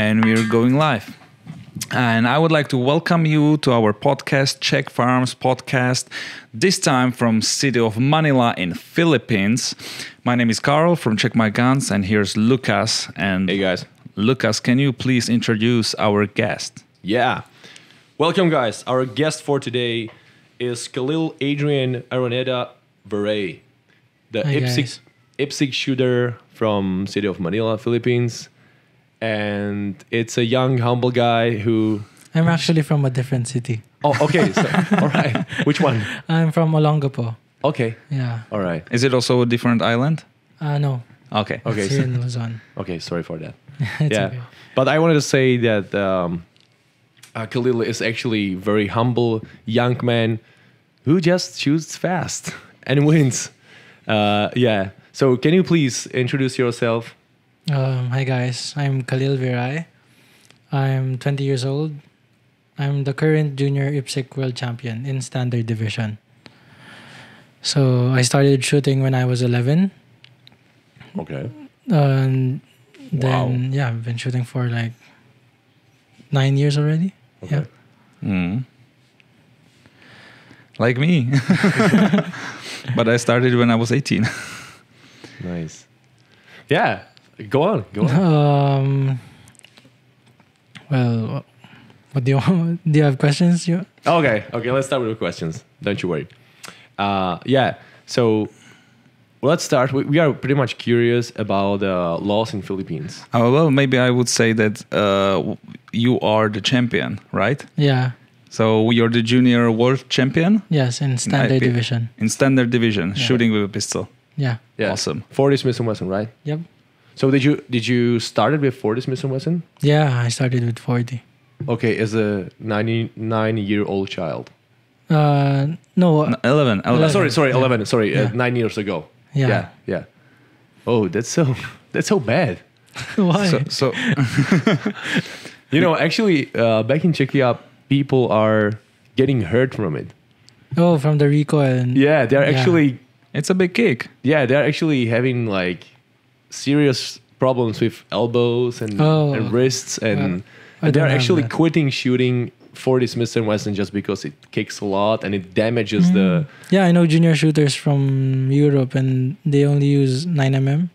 and we're going live. And I would like to welcome you to our podcast, Czech Firearms podcast, this time from city of Manila in Philippines. My name is Karl from Check My Guns, and here's Lucas. And hey guys. Lucas, can you please introduce our guest? Yeah. Welcome guys. Our guest for today is Kahlil Adrian Araneta Viray, the IPSC shooter from city of Manila, Philippines. And it's a young, humble guy who... I'm actually from a different city. Oh, okay. So, all right. Which one? I'm from Olongapo. Okay. Yeah. All right. Is it also a different island? No. Okay. Okay. It's here in Luzon. Okay, sorry for that. It's yeah. okay. But I wanted to say that Kahlil is actually a very humble young man who just shoots fast and wins. Yeah. So can you please introduce yourself? Hi guys, I'm Kahlil Viray. I'm 20 years old. I'm the current junior IPSC world champion in standard division. So I started shooting when I was 11. Okay. And Wow. then, yeah, I've been shooting for like 9 years already. Okay. Yeah. Mm. Like me. But I started when I was 18. Nice. Yeah. Go on. Go on. Well, what do you want? Do you have questions? Okay. Let's start with the questions. Don't you worry. Yeah. So let's start. We are pretty much curious about the laws in Philippines. Well, maybe I would say that you are the champion, right? Yeah. So you're the junior world champion? Yes, in standard division. In standard division, Yeah. shooting with a pistol. Yeah. Yeah. Awesome. 40 Smith & Wesson, right? Yep. So did you started with 40 Smith & Wesson? Yeah, I started with 40. Okay, as a 99-year-old child. No. 11. Sorry, Yeah. 11. Sorry, Yeah. 9 years ago. Yeah. Yeah. Oh, that's so bad. Why? So Actually, back in Czechia, people are getting hurt from it. Oh, from the recoil. And Yeah, they're actually it's a big kick. they're actually having like serious problems with elbows and wrists, and I they're don't have actually that. quitting shooting 40 Smith & Wesson just because it kicks a lot and it damages the... Yeah, I know junior shooters from Europe, and they only use 9mm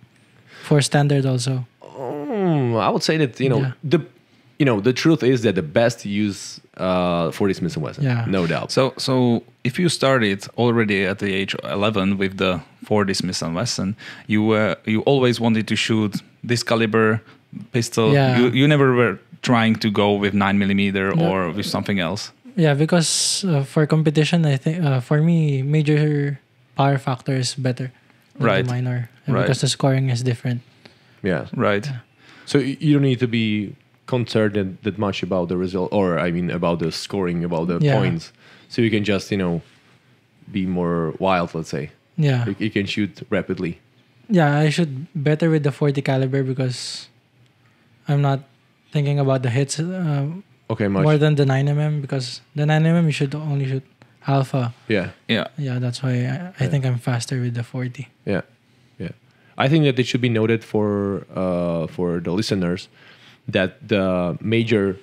for standard also. I would say that the truth is that the best use 40 Smith & Wesson, Yeah. no doubt. So if you started already at the age of 11 with the 40 Smith & Wesson, you always wanted to shoot this caliber pistol. Yeah. You never were trying to go with 9mm No. or with something else. Yeah, because for competition, I think for me, major power factor is better than Right. the minor. Right. Because the scoring is different. Yeah. Right. So you don't need to be concerned that much about the result, or I mean about the scoring, about the Yeah. points. So you can just, be more wild, let's say. Yeah. You can shoot rapidly. Yeah, I shoot better with the 40 caliber because I'm not thinking about the hits Okay, much. more than the 9mm, because the 9mm you should only shoot alpha. Yeah. Yeah. Yeah, that's why I think I'm faster with the 40. Yeah. I think that it should be noted for the listeners that the major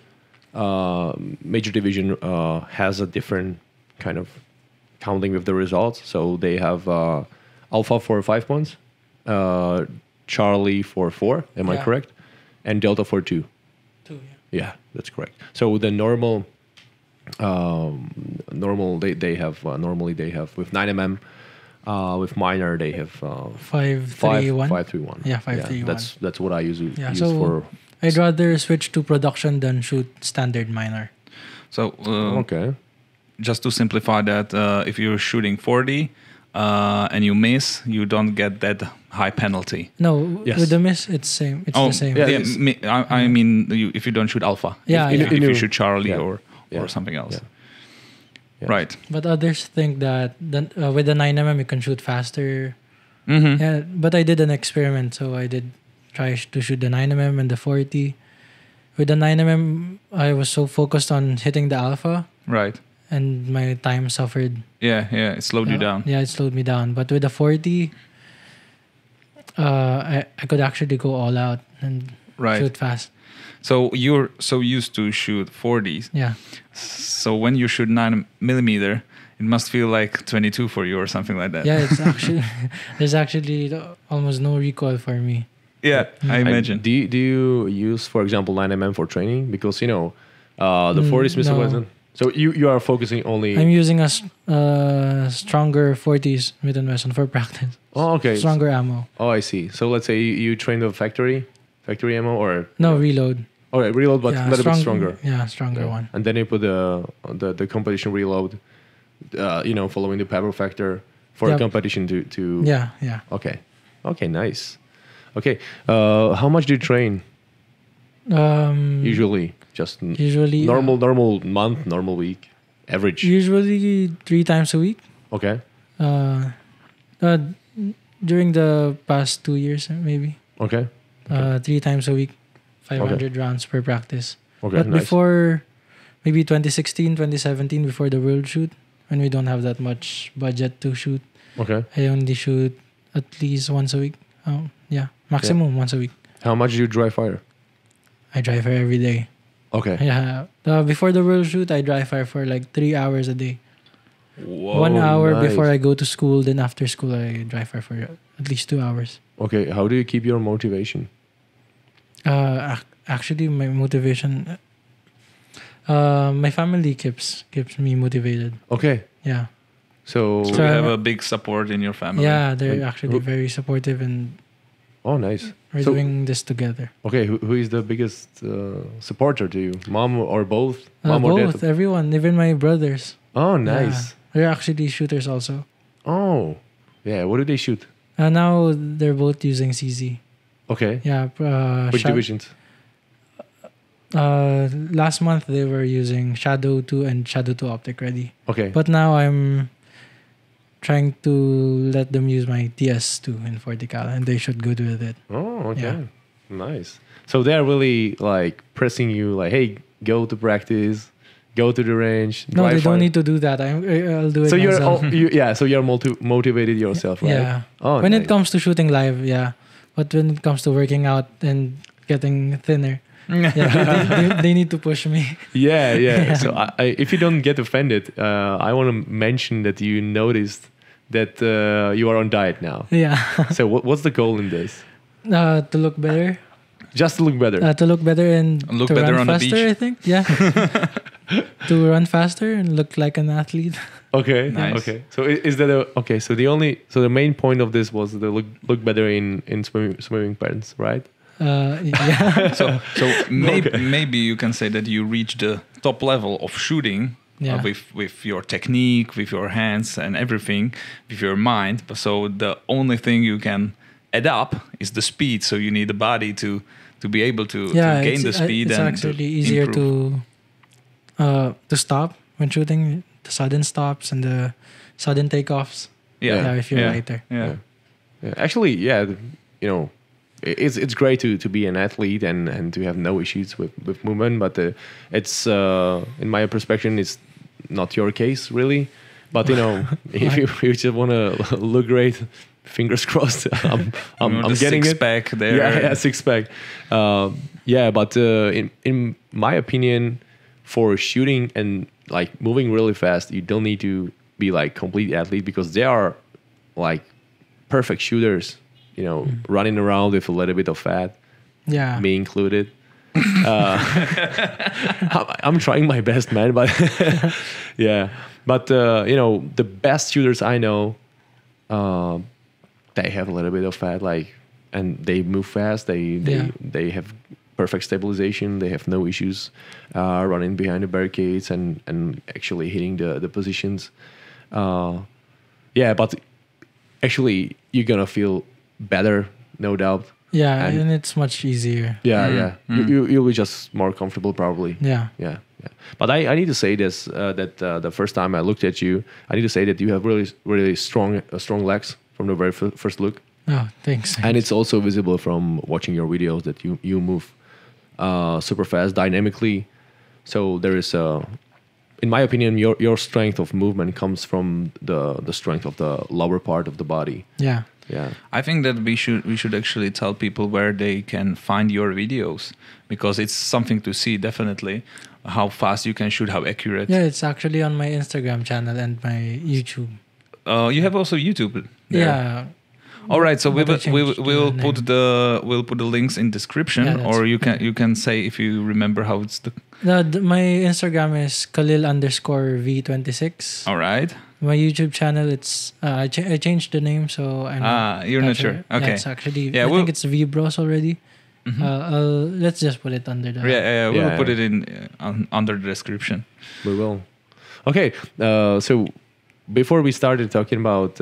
division has a different kind of counting with the results. So they have Alpha for 5 points, Charlie for 4. Am I Yeah. correct? And Delta for 2. 2, Yeah, that's correct. So the normal they have normally they have with 9mm. With minor, they have 5-3-1. 5-3-1. Yeah, 5-3-1. That's what I usually use so for. I'd rather switch to production than shoot standard minor. So Okay. just to simplify that, if you're shooting 40 and you miss, you don't get that high penalty. No, Yes. with the miss, it's same. It's the same. yeah. I mean, if you don't shoot alpha. Yeah, if, yeah. if you shoot Charlie Yeah. or something else. Yeah. Yeah. Right. But others think that with the 9mm you can shoot faster. Mm-hmm. Yeah, but I did an experiment, so I did try to shoot the 9mm and the 40. With the 9mm, I was so focused on hitting the alpha, Right. and my time suffered. Yeah, it slowed you down. Yeah, it slowed me down. But with the 40, I could actually go all out and Right. shoot fast. So you're so used to shoot 40s. Yeah. So when you shoot 9mm, it must feel like 22 for you or something like that. Yeah, it's actually there's actually almost no recoil for me. Yeah, I imagine. Do you use, for example, 9mm for training? Because the 40s missile no. weapon. So you are focusing only. I'm using a stronger 40s Smith & Wesson for practice. Oh, okay. Stronger ammo. Oh, I see. So let's say you train the factory ammo, or No, reload. okay, reload, but a little bit stronger. Yeah, stronger one. And then you put the competition reload, following the power factor for a competition to. Yeah. Okay, nice. Okay, how much do you train usually? Just Usually normal month, normal week, average. Usually 3 times a week. Okay. During the past 2 years, maybe. Okay. 3 times a week, 500 rounds per practice. Okay. But nice. before, maybe 2016, 2017, before the world shoot, when we don't have that much budget to shoot, Okay. I only shoot at least once a week. Maximum once a week. How much do you dry fire? I dry fire every day. Okay. Yeah. Before the world shoot, I dry fire for like 3 hours a day. Whoa, 1 hour nice. before I go to school, then after school, I dry fire for at least 2 hours. Okay. How do you keep your motivation? Actually, my motivation, my family keeps me motivated. Okay. Yeah. So. So you have a big support in your family. Yeah, they're And actually very supportive, and Oh, nice. we're So- doing this together. Okay. Who is the biggest supporter to you? Mom or both? Mom or Both, dad? everyone, even my brothers. Oh, nice. Yeah. They're actually shooters also. Oh. Yeah. What do they shoot? Now they're both using CZ. Okay. Yeah. Which divisions? Last month they were using Shadow 2 and Shadow 2 Optic Ready. Okay. But now I'm trying to let them use my TS2 in 40 cal, and they should good with it. Oh, okay. Yeah. Nice. So they're really like pressing you, like, hey, go to practice, go to the range. No, dry they fire. don't need to do that. I'll do it So you're myself. so you're motivated yourself, right? Yeah. Oh, When nice. it comes to shooting live, yeah. But when it comes to working out and getting thinner, yeah, they need to push me. Yeah. So if you don't get offended, I want to mention that you noticed that you are on diet now. Yeah. So what's the goal in this? To look better. Just to look better. To look better and Look to better run on the faster, beach. I think. Yeah. To run faster and look like an athlete. Okay. Nice. Okay. So is that okay? So the main point of this was the look better in swimming pants, right? Yeah. So maybe you can say that you reached the top level of shooting. Yeah. With your technique, with your hands and everything, with your mind. So the only thing you can add up is the speed. So you need the body to be able to gain the speed. It's and actually to easier improve. to stop when shooting. The sudden stops and the sudden takeoffs. Yeah. If you're lighter. Yeah. Actually, it's great to be an athlete and to have no issues with movement, but it's in my perspective, it's not your case really. But if you just want to look great, fingers crossed. I'm getting six it. pack there. Yeah, 6-pack. But in my opinion, for shooting and like moving really fast, you don't need to be like complete athlete, because they are like perfect shooters. Running around with a little bit of fat, Yeah. me included. I'm trying my best, man, but yeah. But the best shooters I know, they have a little bit of fat, and they move fast. They have perfect stabilization. They have no issues running behind the barricades and actually hitting the positions. But actually you're gonna feel better, no doubt. Yeah, And- and it's much easier. Yeah. You'll be just more comfortable probably. Yeah. Yeah. But I need to say this, that the first time I looked at you, I need to say that you have really, really strong legs from the very first look. Oh, thanks. And it's also visible from watching your videos that you move super fast, dynamically. So there is, in my opinion, your strength of movement comes from the strength of the lower part of the body. Yeah. Yeah. I think that we should actually tell people where they can find your videos, because it's something to see, definitely, how fast you can shoot, how accurate. Yeah, it's actually on my Instagram channel and my YouTube. You have also YouTube there. Yeah. All right, so But I changed we'll the put the links in description, Yeah, or that's you can say if you remember how it's the. My Instagram is Kahlil_V26. All right. My YouTube channel, it's I changed the name, so I'm You're not sure. Okay. Yeah, it's actually Yeah, I think it's VBros already. Mhm. Let's just put it under the We'll Yeah. put it in under the description. We will. Okay. So before we started talking about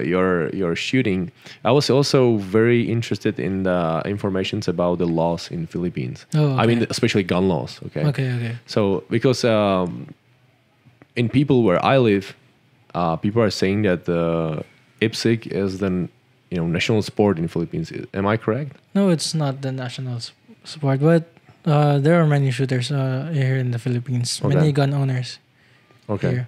your shooting, I was also very interested in the informations about the laws in Philippines. Oh, okay. I mean, especially gun laws. Okay. Okay. So because in people where I live, people are saying that IPSC is the national sport in Philippines. Am I correct? No, it's not the national sport, but there are many shooters here in the Philippines. Okay. Many gun owners Okay. here.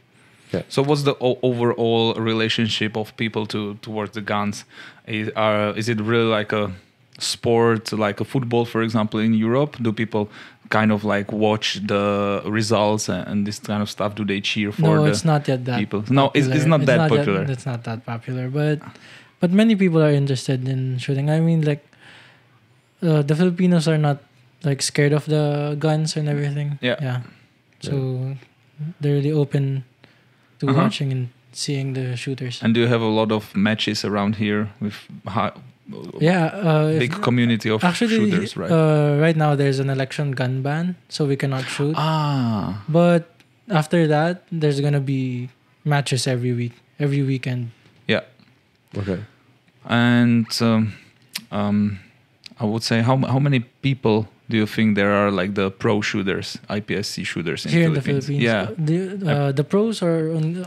So what's the overall relationship of people towards the guns? Is it really like a sport, like a football, for example, in Europe? Do people kind of like watch the results and this kind of stuff? Do they cheer for No, the it's not yet that people? No, it's popular. not that popular. It's not that popular, but many people are interested in shooting. I mean, like the Filipinos are not like scared of the guns and everything. Yeah. So they're really open to watching and seeing the shooters. And do you have a lot of matches around here with Yeah, big community of shooters, right? Right now there's an election gun ban, so we cannot shoot. Ah, But after that, there's gonna be matches every weekend. yeah. Okay. And I would say, how many people do you think there are, like the pro shooters, IPSC shooters in Here in Philippines? the Philippines. Yeah. The pros are on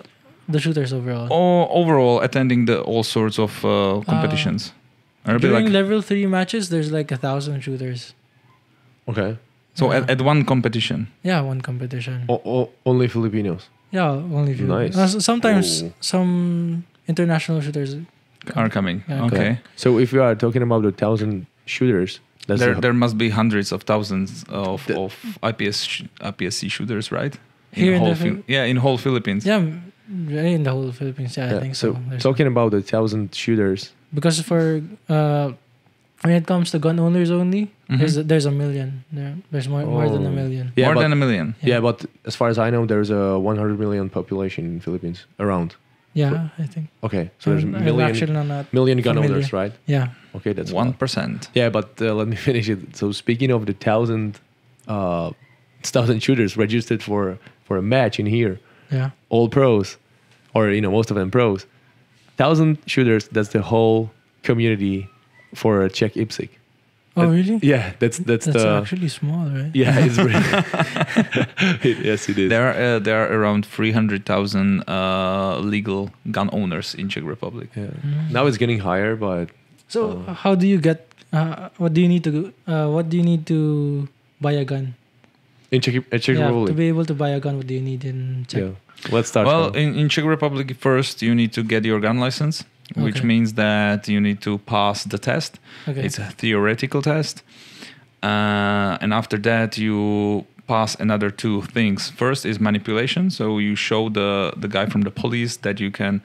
the shooters overall. Overall, attending all sorts of competitions. Or a bit During like, level 3 matches, there's like 1,000 shooters. Okay. so Yeah. at one competition. Yeah, one competition. Only Filipinos. Yeah, only few. Nice. Sometimes Oh. some international shooters Are coming. Yeah, Okay. So if you are talking about the 1,000 shooters, that's There must be hundreds of thousands of The- IPSC shooters, right? Here in whole the in whole Philippines. Yeah, in the whole Philippines. Yeah, I think so. So There's- talking about the 1,000 shooters, because for when it comes to gun owners only, Mhm. there's a million. There's more than a Oh. million. Yeah, More but- than a million. yeah, but as far as I know, there's a 100 million population in Philippines around. Yeah, I think. Okay, so there's I'm million actually not. million gun familiar. owners, right? Yeah. Okay, that's 1%. Yeah, but let me finish it. So speaking of the 1,000 shooters registered for a match in here, Yeah. all pros, or most of them pros. 1,000 shooters. That's the whole community for a Czech IPSC. Oh, really? Yeah, that's That's the actually small, right? yeah. It's really yes, it is. There are around 300,000 legal gun owners in Czech Republic. Yeah. Now it's getting higher, but So how do you get? What do you need to? What do you need to buy a gun? in Czech Yeah, Republic, to be able to buy a gun, what do you need in Czech? yeah. Let's start. Well, from- in Czech Republic, first you need to get your gun license, which Okay. means that you need to pass the test. Okay. It's a theoretical test. And after that, you pass another two things. First is manipulation. So you show the guy from the police that you can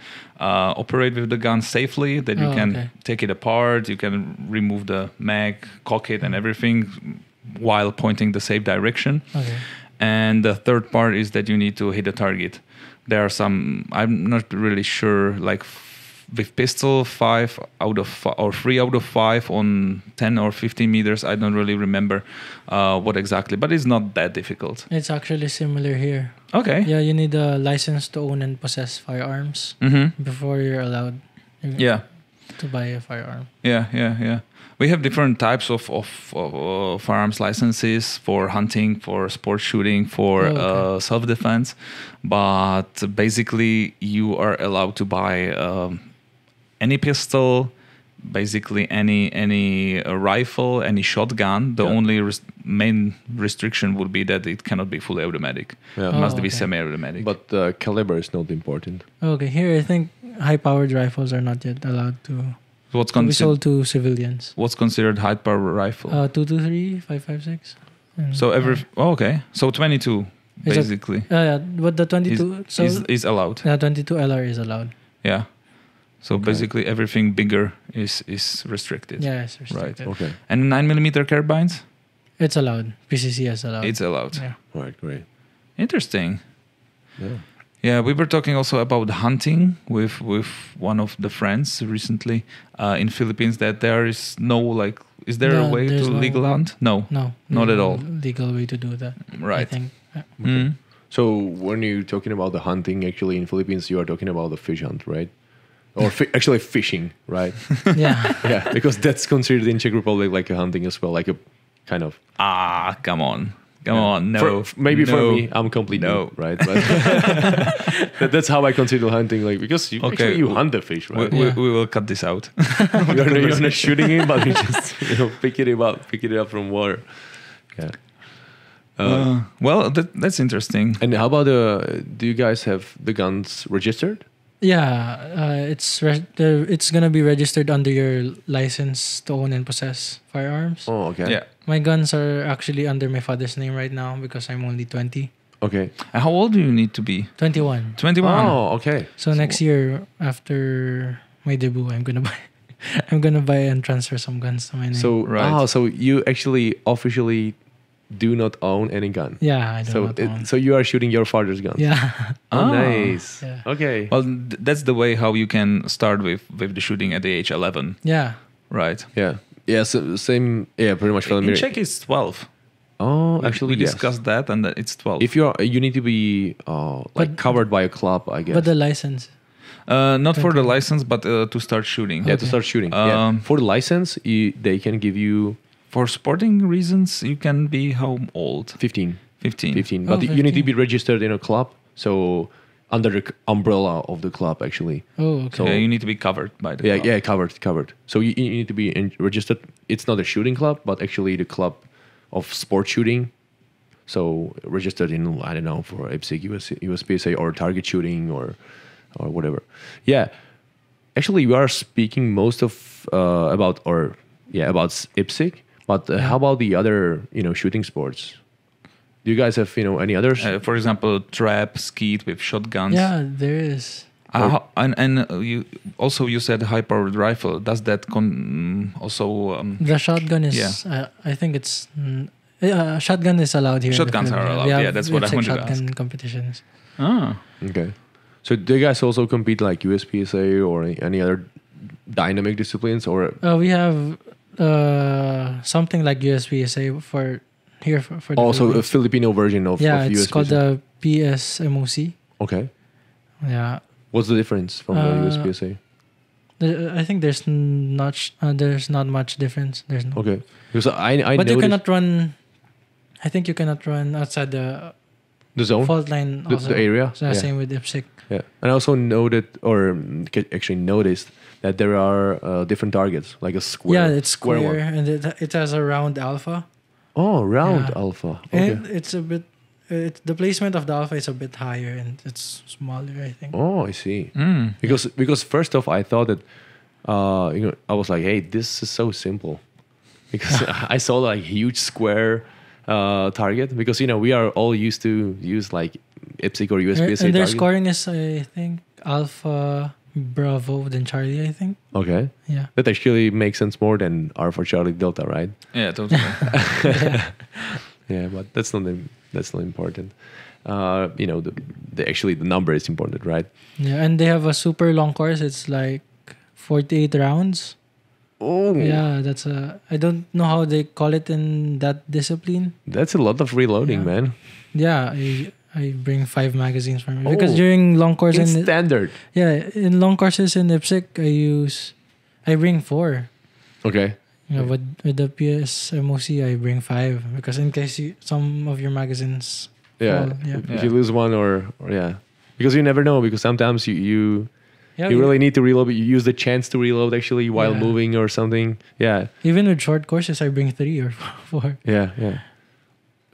operate with the gun safely, that you Oh, can okay. take it apart, you can remove the mag, cock it, and everything while pointing the safe direction. Okay. And the third part is that you need to hit a target. There are some, I'm not really sure, like with pistol, 5 out of or 3 out of 5 on 10 or 15 meters. I don't really remember what exactly, but it's not that difficult. It's actually similar here. Okay. Yeah, you need a license to own and possess firearms Mm-hmm. before you're allowed Yeah. to buy a firearm. Yeah. We have different types of firearms licenses for hunting, for sport shooting, for okay. self-defense. But basically, you are allowed to buy any pistol, basically any rifle, any shotgun. The Yeah. only main restriction would be that it cannot be fully automatic. Yeah. It Oh, must be okay. semi-automatic. But caliber is not important. Okay, here I think high-powered rifles are not yet allowed to What's We sold to civilians. What's considered high power rifle? 223, 556. So okay. So 22 basically but the 22 is allowed. 22 LR is allowed. Yeah. So basically everything bigger is restricted. Yeah, it's restricted. Right. Okay. And 9mm carbines? It's allowed. PCC is allowed. It's allowed. Yeah. All right, great. Interesting. Yeah. Yeah, we were talking also about hunting with one of the friends recently in Philippines that there is no like is there a way to legal hunt? No. No. Not at all. Legal way to do that. Right. I think. Mm. So when you're talking about the hunting, actually in Philippines, you are talking about the fish hunt, right? Or actually fishing, right? Yeah. Yeah, because that's considered in Czech Republic like a hunting as well, like a kind of. Come on. Come on, no. For me, I'm completely No. right? But that's how I consider hunting, like because you hunt the fish, right? We will cut this out. You're not shooting it, but you just pick it up from water. Yeah. Well, that's interesting. And how about do you guys have the guns registered? Yeah, it's gonna be registered under your license to own and possess firearms. Oh, okay. Yeah. My guns are actually under my father's name right now because I'm only 20. Okay. And how old do you need to be? 21. 21. Oh, okay. So next year after my debut, I'm gonna buy and transfer some guns to my name. So so you actually officially do not own any gun. Yeah, I do not own. So you are shooting your father's gun. Yeah. Oh, nice. Yeah. Okay. Well, that's the way how you can start with the shooting at the age 11. Yeah. Right. Yeah. Yeah. So same. Yeah. Pretty much. In Czech, it's 12. Oh, actually, we discussed that, and it's 12. If you need to be covered by a club, I guess. But the license. Not for the license, but to start shooting. Yeah, to start shooting. For the license, they can give you. For sporting reasons, you can be how old? 15. 15. But 15. you need to be registered in a club, so under the umbrella of the club, actually. Oh, okay. So yeah, you need to be covered by the club. Yeah, covered. So you need to be registered. It's not a shooting club, but actually the club of sport shooting. So registered in, I don't know, for IPSC, Uspsa, or target shooting or whatever. Yeah. Actually, we are speaking most of about IPSC. But how about the other, shooting sports? Do you guys have, any others? For example, trap, skeet with shotguns. Yeah, there is. And you said high-powered rifle. Does that also? The shotgun is. Yeah. I think it's. Shotgun is allowed here. Shotguns are allowed. Yeah, that's what I wanted to ask. Shotgun competitions. Okay. So do you guys also compete like USPSA or any other dynamic disciplines or? We have. Something like USPSA for here for the also a Filipino version of it's USPSA. called the PSMOC. Okay. Yeah. What's the difference from the USPSA? I think there's not much difference. There's no. Okay. Because I but you cannot run. I think you cannot run outside the zone, fault line. the area. So same with IPSC. Yeah, and I also noticed that there are different targets, like a square. Yeah, it's square one. and it has a round alpha. Oh, round alpha. Okay. And it's a bit. The placement of the alpha is a bit higher and it's smaller, I think. Oh, I see. Because first off, I thought that, I was like, hey, this is so simple, because I saw like huge square target, because we are all used to use like IPSC or USPSA. And their target. scoring is, I think, Alpha, Bravo, then Charlie, I think. Okay. Yeah. That actually makes sense more than R for Charlie Delta, right? Yeah, totally. Yeah, but that's not important. The number is important, right? Yeah, and they have a super long course. It's like 48 rounds. Oh. Yeah, I don't know how they call it in that discipline. That's a lot of reloading, man. Yeah, I bring 5 magazines for me. Because during long courses in standard. Yeah, in long courses in IPSC, I bring 4. Okay. Yeah, with the PSMOC, I bring 5 because in case some of your magazines fall, if you lose one or because you never know, because sometimes you really need to reload, but you use the chance to reload actually while moving or something. Yeah. Even with short courses, I bring 3 or 4. Yeah.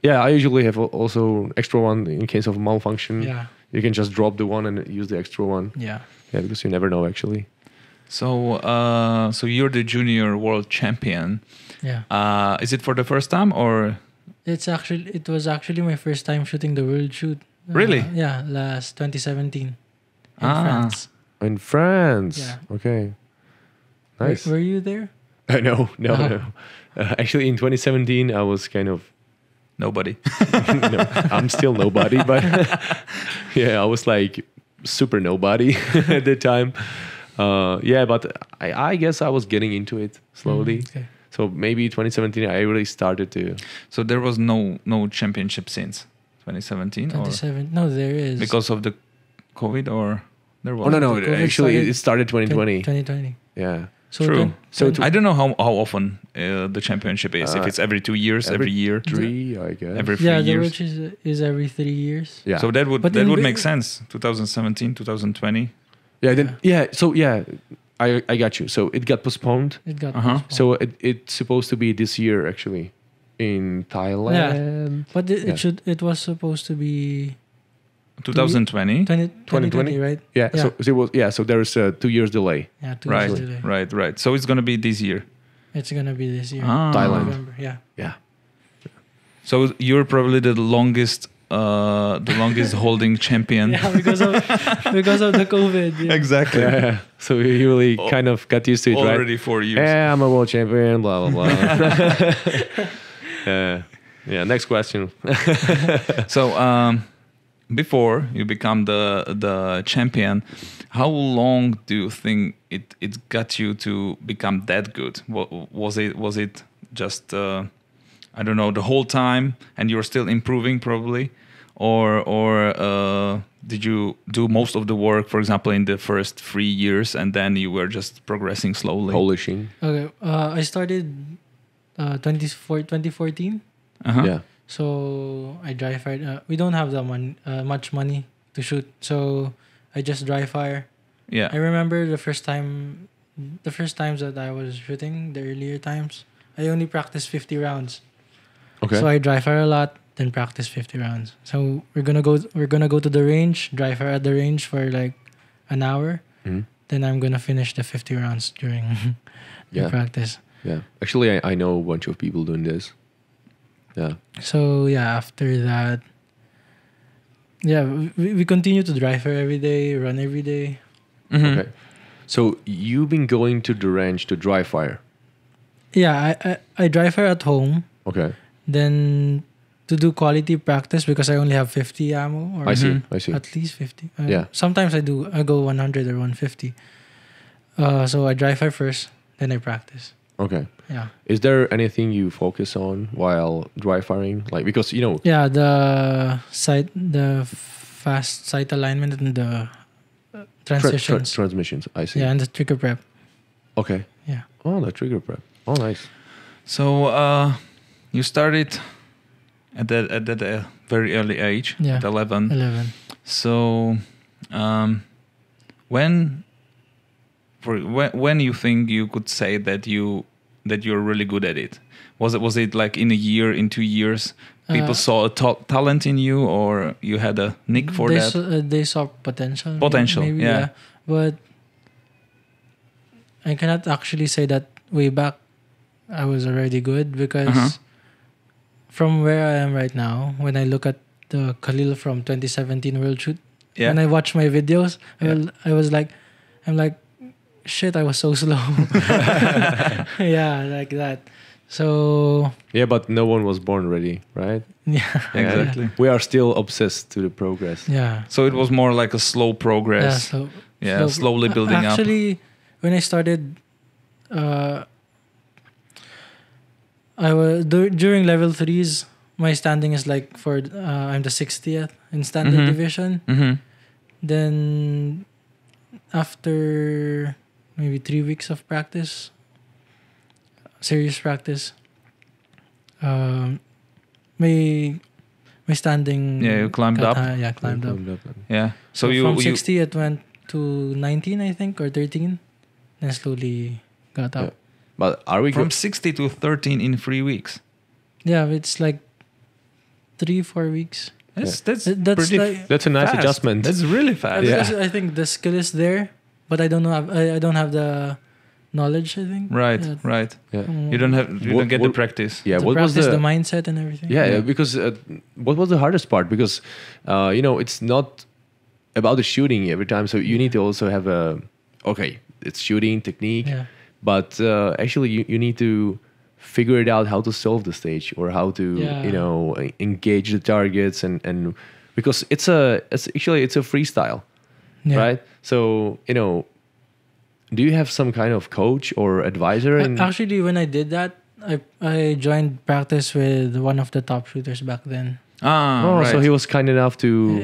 I usually have also extra one in case of malfunction. Yeah. You can just drop the one and use the extra one. Yeah. Yeah, because you never know actually. So, so you're the junior world champion. Yeah. Is it for the first time or? It was actually my first time shooting the world shoot. Really? Yeah, last 2017 in France. In France. Yeah. Okay. Nice. Were you there? No. Oh. Actually, in 2017, I was kind of Nobody. no, I'm still nobody, but yeah, I was like super nobody at the time. Yeah, but I guess I was getting into it slowly. Okay. So maybe 2017, I really started to. So there was no championship since 2017? 27. No, there is. Because of the COVID or there was? Oh, no. COVID Actually, it started 2020. 2020. Yeah. So True. So I don't know how often the championship is. If it's every 2 years, every year, 3, I guess. every 3 yeah, the years. world is every 3 years. Yeah. So that would But that in would Bi- make sense. 2017, 2020. Yeah. Then yeah. So yeah, I got you. So it got postponed. It got Uh-huh. postponed. So it's supposed to be this year actually in Thailand. But Yeah. it was supposed to be 2020. 2020, right? Yeah. Yeah. So it was. Yeah. So there is a 2 years delay. Yeah, 2 Right, years delay. right. So it's gonna be this year. It's gonna be this year. Thailand. November. Yeah. Yeah. So you're probably the longest holding champion. Yeah, because of the COVID. Yeah. Exactly. Yeah. So you really kind of got used to it, right? Already 4 years. Yeah, I'm a world champion. Blah blah blah. Yeah. Next question. So before you become the champion, how long do you think it got you to become that good? Was it just I don't know, the whole time, and you're still improving probably, or did you do most of the work, for example, in the first 3 years, and then you were just progressing slowly? Polishing. Okay. I started 2014. Uh-huh. Yeah. So I dry fired. We don't have much money to shoot, so I just dry fire. Yeah. I remember the first times that I was shooting, the earlier times, I only practiced 50 rounds. Okay. So I dry fire a lot, then practice 50 rounds. So we're gonna go to the range, dry fire at the range for like an hour. Mhm. Then I'm gonna finish the 50 rounds during the Yeah. practice. Yeah. Actually, I know a bunch of people doing this. Yeah. So yeah, after that, yeah, we continue to dry fire every day, run every day. Mhm. Okay. So you've been going to the range to dry fire. Yeah, I dry fire at home. Okay. Then to do quality practice, because I only have 50 ammo, or I see. Mhm. I see. at least 50. Yeah. Sometimes I go 100 or 150. So I dry fire first, then I practice. Okay. Yeah. Is there anything you focus on while dry firing? Like, because Yeah, the fast sight alignment and the transitions. transmissions. I see. Yeah, and the trigger prep. Okay. Yeah. Oh, the trigger prep. Oh, nice. So you started at that very early age, Yeah. at 11. 11. So when you think you could say that you're really good at it? Was it like in a year, in 2 years, people saw a talent in you, or you had a nick for that? They saw potential. Potential, maybe, yeah. But I cannot actually say that way back I was already good, because Uh-huh. from where I am right now, when I look at the Kahlil from 2017 World Shoot, Yeah. when I watch my videos, Yeah. I'm like, shit, I was so slow. Yeah, like that. So Yeah, but no one was born ready, right? yeah, Exactly. We are still obsessed to the progress. yeah. So it was more like a slow Yeah, progress. so Slowly building up. Actually, when I started, I was during level 3s. My standing is like I'm the 60th in standard Mhm. division. Mm-hmm. Then after maybe 3 weeks of practice, serious practice, my standing Yeah, you climbed got up. high. Yeah, climbed up. Yeah. So from you 60 it went to 19, I think, or 13. Then slowly got up. But are we from 60 to 13 in 3 weeks. Yeah, it's like 3-4 weeks. That's That's pretty like That's a nice fast. adjustment. That's really fast. Yeah. because I think the skill is there, but I don't know. I don't have the knowledge. I think. Right, Yeah. right. Yeah. You don't get the practice. Yeah. The What was practice, the the mindset and everything. Yeah, because what was the hardest part? Because it's not about the shooting every time. So you need to also have it's shooting technique, Yeah. but actually you need to figure it out how to solve the stage or how to engage the targets and because it's a freestyle, Yeah. right? So do you have some kind of coach or advisor? Actually, when I did that, I joined practice with one of the top shooters back then. Right. So he was kind enough to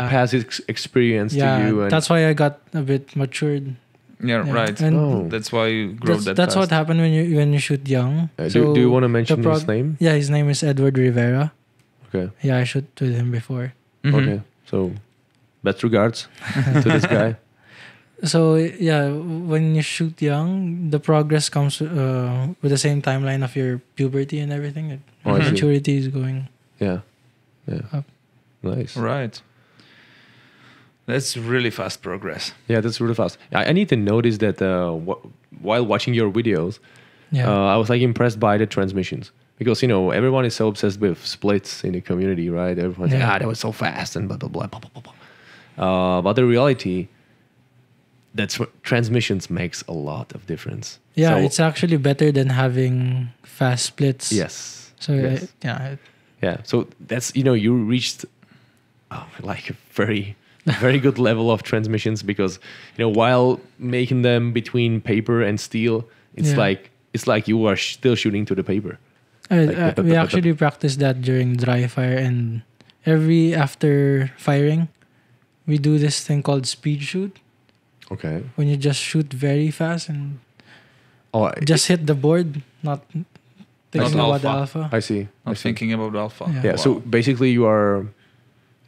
pass his experience to you. And that's why I got a bit matured. Yeah, right. And That's why you grow that's fast. what happened when you shoot young. do you want to mention his name? Yeah, his name is Edward Rivera. Okay. Yeah, I shot with him before. Mhm. Okay. So best regards to this guy. So yeah, when you shoot young, the progress comes with the same timeline of your puberty and everything. Oh, I see. Maturity is going. Yeah. Up. Nice. Right. That's really fast progress. Yeah, that's really fast. I need to notice that while watching your videos, Yeah. I was like impressed by the transmissions because everyone is so obsessed with splits in the community, right? Everyone's like, that was so fast and blah blah blah blah blah blah. But the reality, transmissions makes a lot of difference. Yeah, So- it's actually better than having fast splits. yes. So Yes. Yeah. So that's you reached like a very good level of transmissions because while making them between paper and steel, it's like you are still shooting to the paper. We actually practice that during dry fire, and after firing, we do this thing called speed shoot. Okay. When you just shoot very fast and Oh, just hit the board, not thinking about the alpha. I see. I Not see. thinking about alpha. Yeah. Yeah. Wow. So basically, you are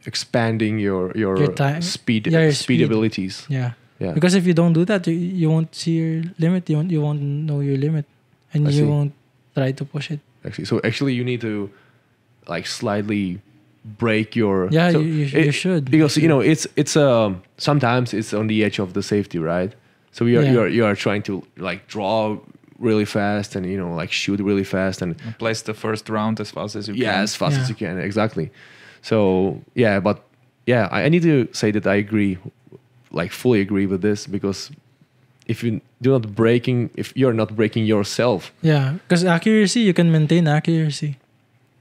expanding your time- speed your speed speed. abilities. Yeah. Yeah. Because if you don't do that, you won't see your limit. You won't know your limit, and I see. you won't try to push it. Actually, you need to like slightly break your. Yeah, so you should. because it's sometimes it's on the edge of the safety, right? So you are trying to like draw really fast and like shoot really fast and Place the first round as fast as you can. as fast Yeah. as you can, exactly. So but I need to say that I agree, like fully agree with this because if you're not breaking yourself, Yeah, because accuracy, you can maintain accuracy.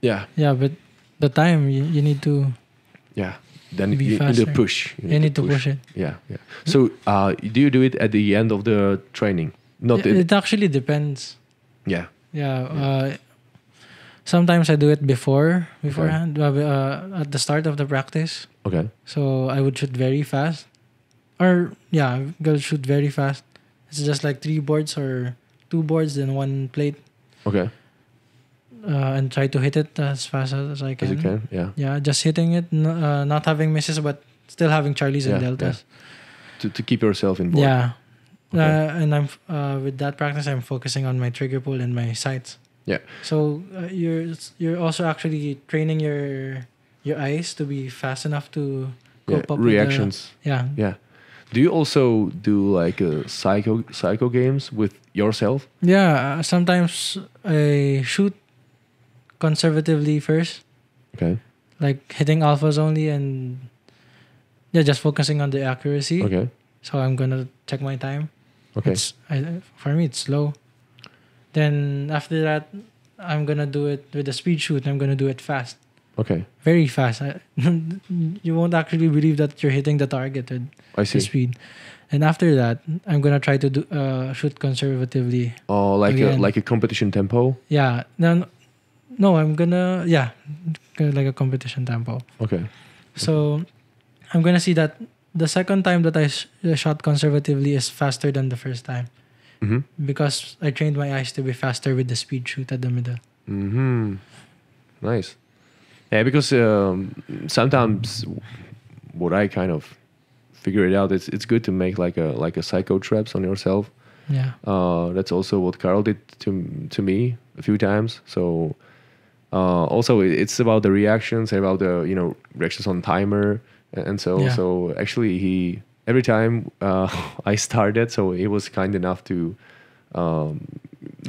yeah, Yeah, but the time you need to then Be you need to faster. push. you need to push it. Yeah. So do you do it at the end of the training? Not It actually depends. yeah. Yeah. Sometimes I do it beforehand, at the start of the practice. Okay. So I would shoot very fast, or go shoot very fast. It's just like 3 boards or 2 boards then 1 plate, Okay. and try to hit it as fast as I can. As you can. Yeah. Yeah, just hitting it, not having misses, but still having Charlies and Yeah, Deltas. To keep yourself involved. Yeah. Okay. And I'm with that practice, I'm focusing on my trigger pull and my sights. Yeah. So you're also actually training your eyes to be fast enough to cope up reactions. With the, Yeah. Do you also do like psycho games with yourself? Yeah. Sometimes I shoot conservatively first, Okay. like hitting alphas only, and just focusing on the accuracy. Okay. So I'm gonna check my time. Okay. For me, it's slow. Then after that, I'm gonna do it with a speed shoot. I'm gonna do it fast, Okay. very fast. You won't actually believe that you're hitting the target with I the see. speed. And after that, I'm gonna try to do shoot conservatively. Oh, Again. like a competition tempo. Yeah. No, I'm gonna like a competition tempo. Okay. So I'm gonna see that the second time that I shot conservatively is faster than the first time. Mm-hmm. Because I trained my eyes to be faster with the speed shoot at the middle. Mm-hmm. Nice. Yeah, because sometimes what I kind of figure it out, it's good to make like a psycho traps on yourself. Yeah. That's also what Carl did to me a few times. So also it's about the reactions, about the reactions on timer, and so Yeah. so actually he every time I started, so he was kind enough to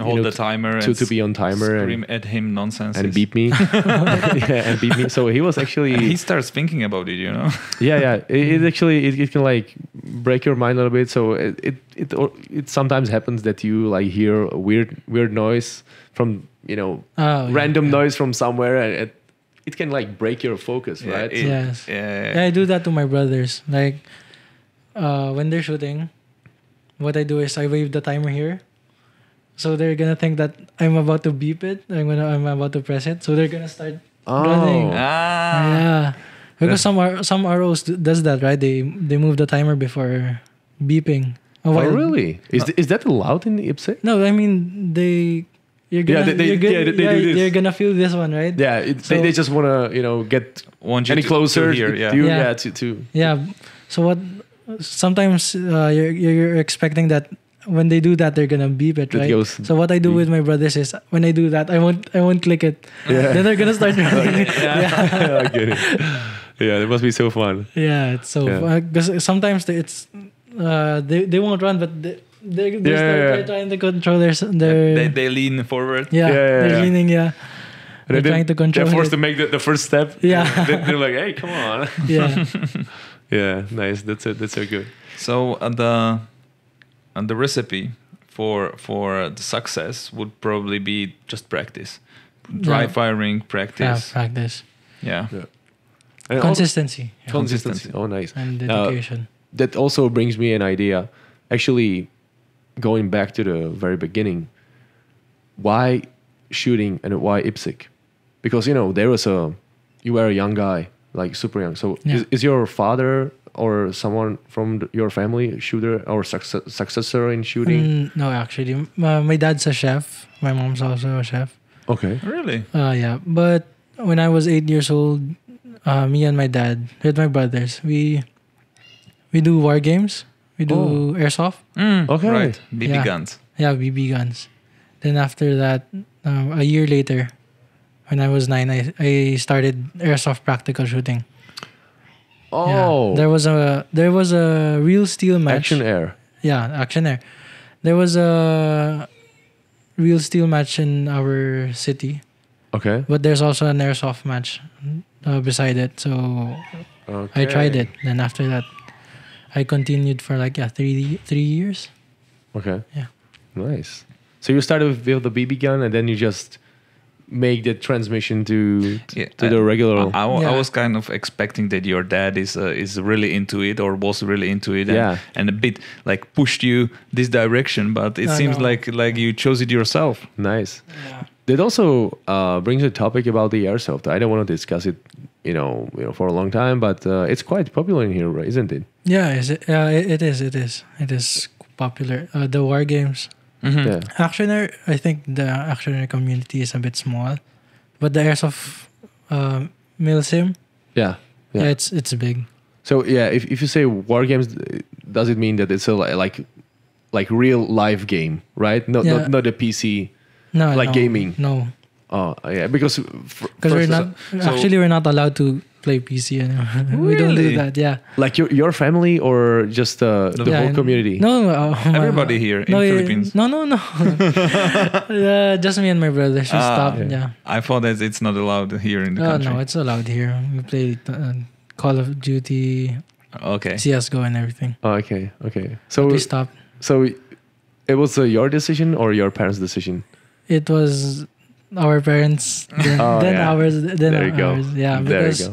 Hold the timer to be on timer scream at him nonsense and beat me. Yeah, and beat me. So he was actually. And he starts thinking about it, you know. Yeah. It actually it can like break your mind a little bit. So it sometimes happens that you like hear a weird noise from random noise from somewhere, and it can like break your focus, right? Yes. Yeah. I do that to my brothers. Like when they're shooting, what I do is I wave the timer here. So they're gonna think that I'm about to beep it. I'm about to press it. So they're gonna start running. Yeah, because some ROs does that, right? They move the timer before beeping. Oh, really? Is that allowed in IPSC? No, I mean You're gonna, they do this. You're gonna feel this one, right? Yeah, they just wanna get any closer here. Yeah. So what? Sometimes you're expecting that. When they do that, they're gonna beep it, right? So what I do with my brothers is when I do that, I won't click it. Yeah. Then they're gonna start running. I get it. Yeah, it must be so fun. Yeah, it's so because sometimes they won't run, but they're trying to control they lean forward. They're leaning. Yeah, they're trying to control. They're forced to make the first step. Yeah, they're like, hey, come on. Yeah. Yeah, nice. That's so good. So the recipe for the success would probably be just practice, dry firing, practice. Yeah, practice. Yeah. And Consistency. Consistency. Oh, nice. And dedication. That also brings me an idea. Actually, going back to the very beginning, why shooting and why IPSC? Because you were a young guy, like super young. So is your father or someone from your family a shooter or successor in shooting? No, actually, my dad's a chef. My mom's also a chef. Okay. Really? Yeah, but when I was 8 years old, me and my dad with my brothers, we do war games. We do airsoft. Okay. Right. BB guns. Yeah, BB guns. Then after that, a year later, when I was 9, I started airsoft practical shooting. Oh, yeah. There was a real steel match. Action Air. Yeah, Action Air. There was a real steel match in our city. Okay. But there's also an airsoft match beside it. So I tried it. Then after that, I continued for 3 years. Okay. Yeah. Nice. So you started with the BB gun, and then you just make the transmission to the regular. I was kind of expecting that your dad is really into it or was really into it, and a bit like pushed you this direction. But it seems like you chose it yourself. Nice. Yeah. That also brings a topic about the airsoft. I don't want to discuss it, for a long time, but it's quite popular in here, isn't it? Yeah, it is. It is popular. The war games. Mm-hmm. Yeah. Action Air, I think the Action Air community is a bit small, but the airsoft milsim, it's big. So if you say war games, does it mean that it's a like real live game, right? Not a PC, gaming. No. Oh yeah, because we're not allowed to play PC anymore. Really? We don't do that. Yeah. Like your family or just the whole community? No, everybody here in Philippines. No. Just me and my brother. She stopped. Yeah. I thought that it's not allowed here in the country. No, it's allowed here. We play Call of Duty, CS:GO, and everything. Oh, okay. So we stopped. So it was your decision or your parents' decision? It was our parents, then ours, then ours. Yeah, because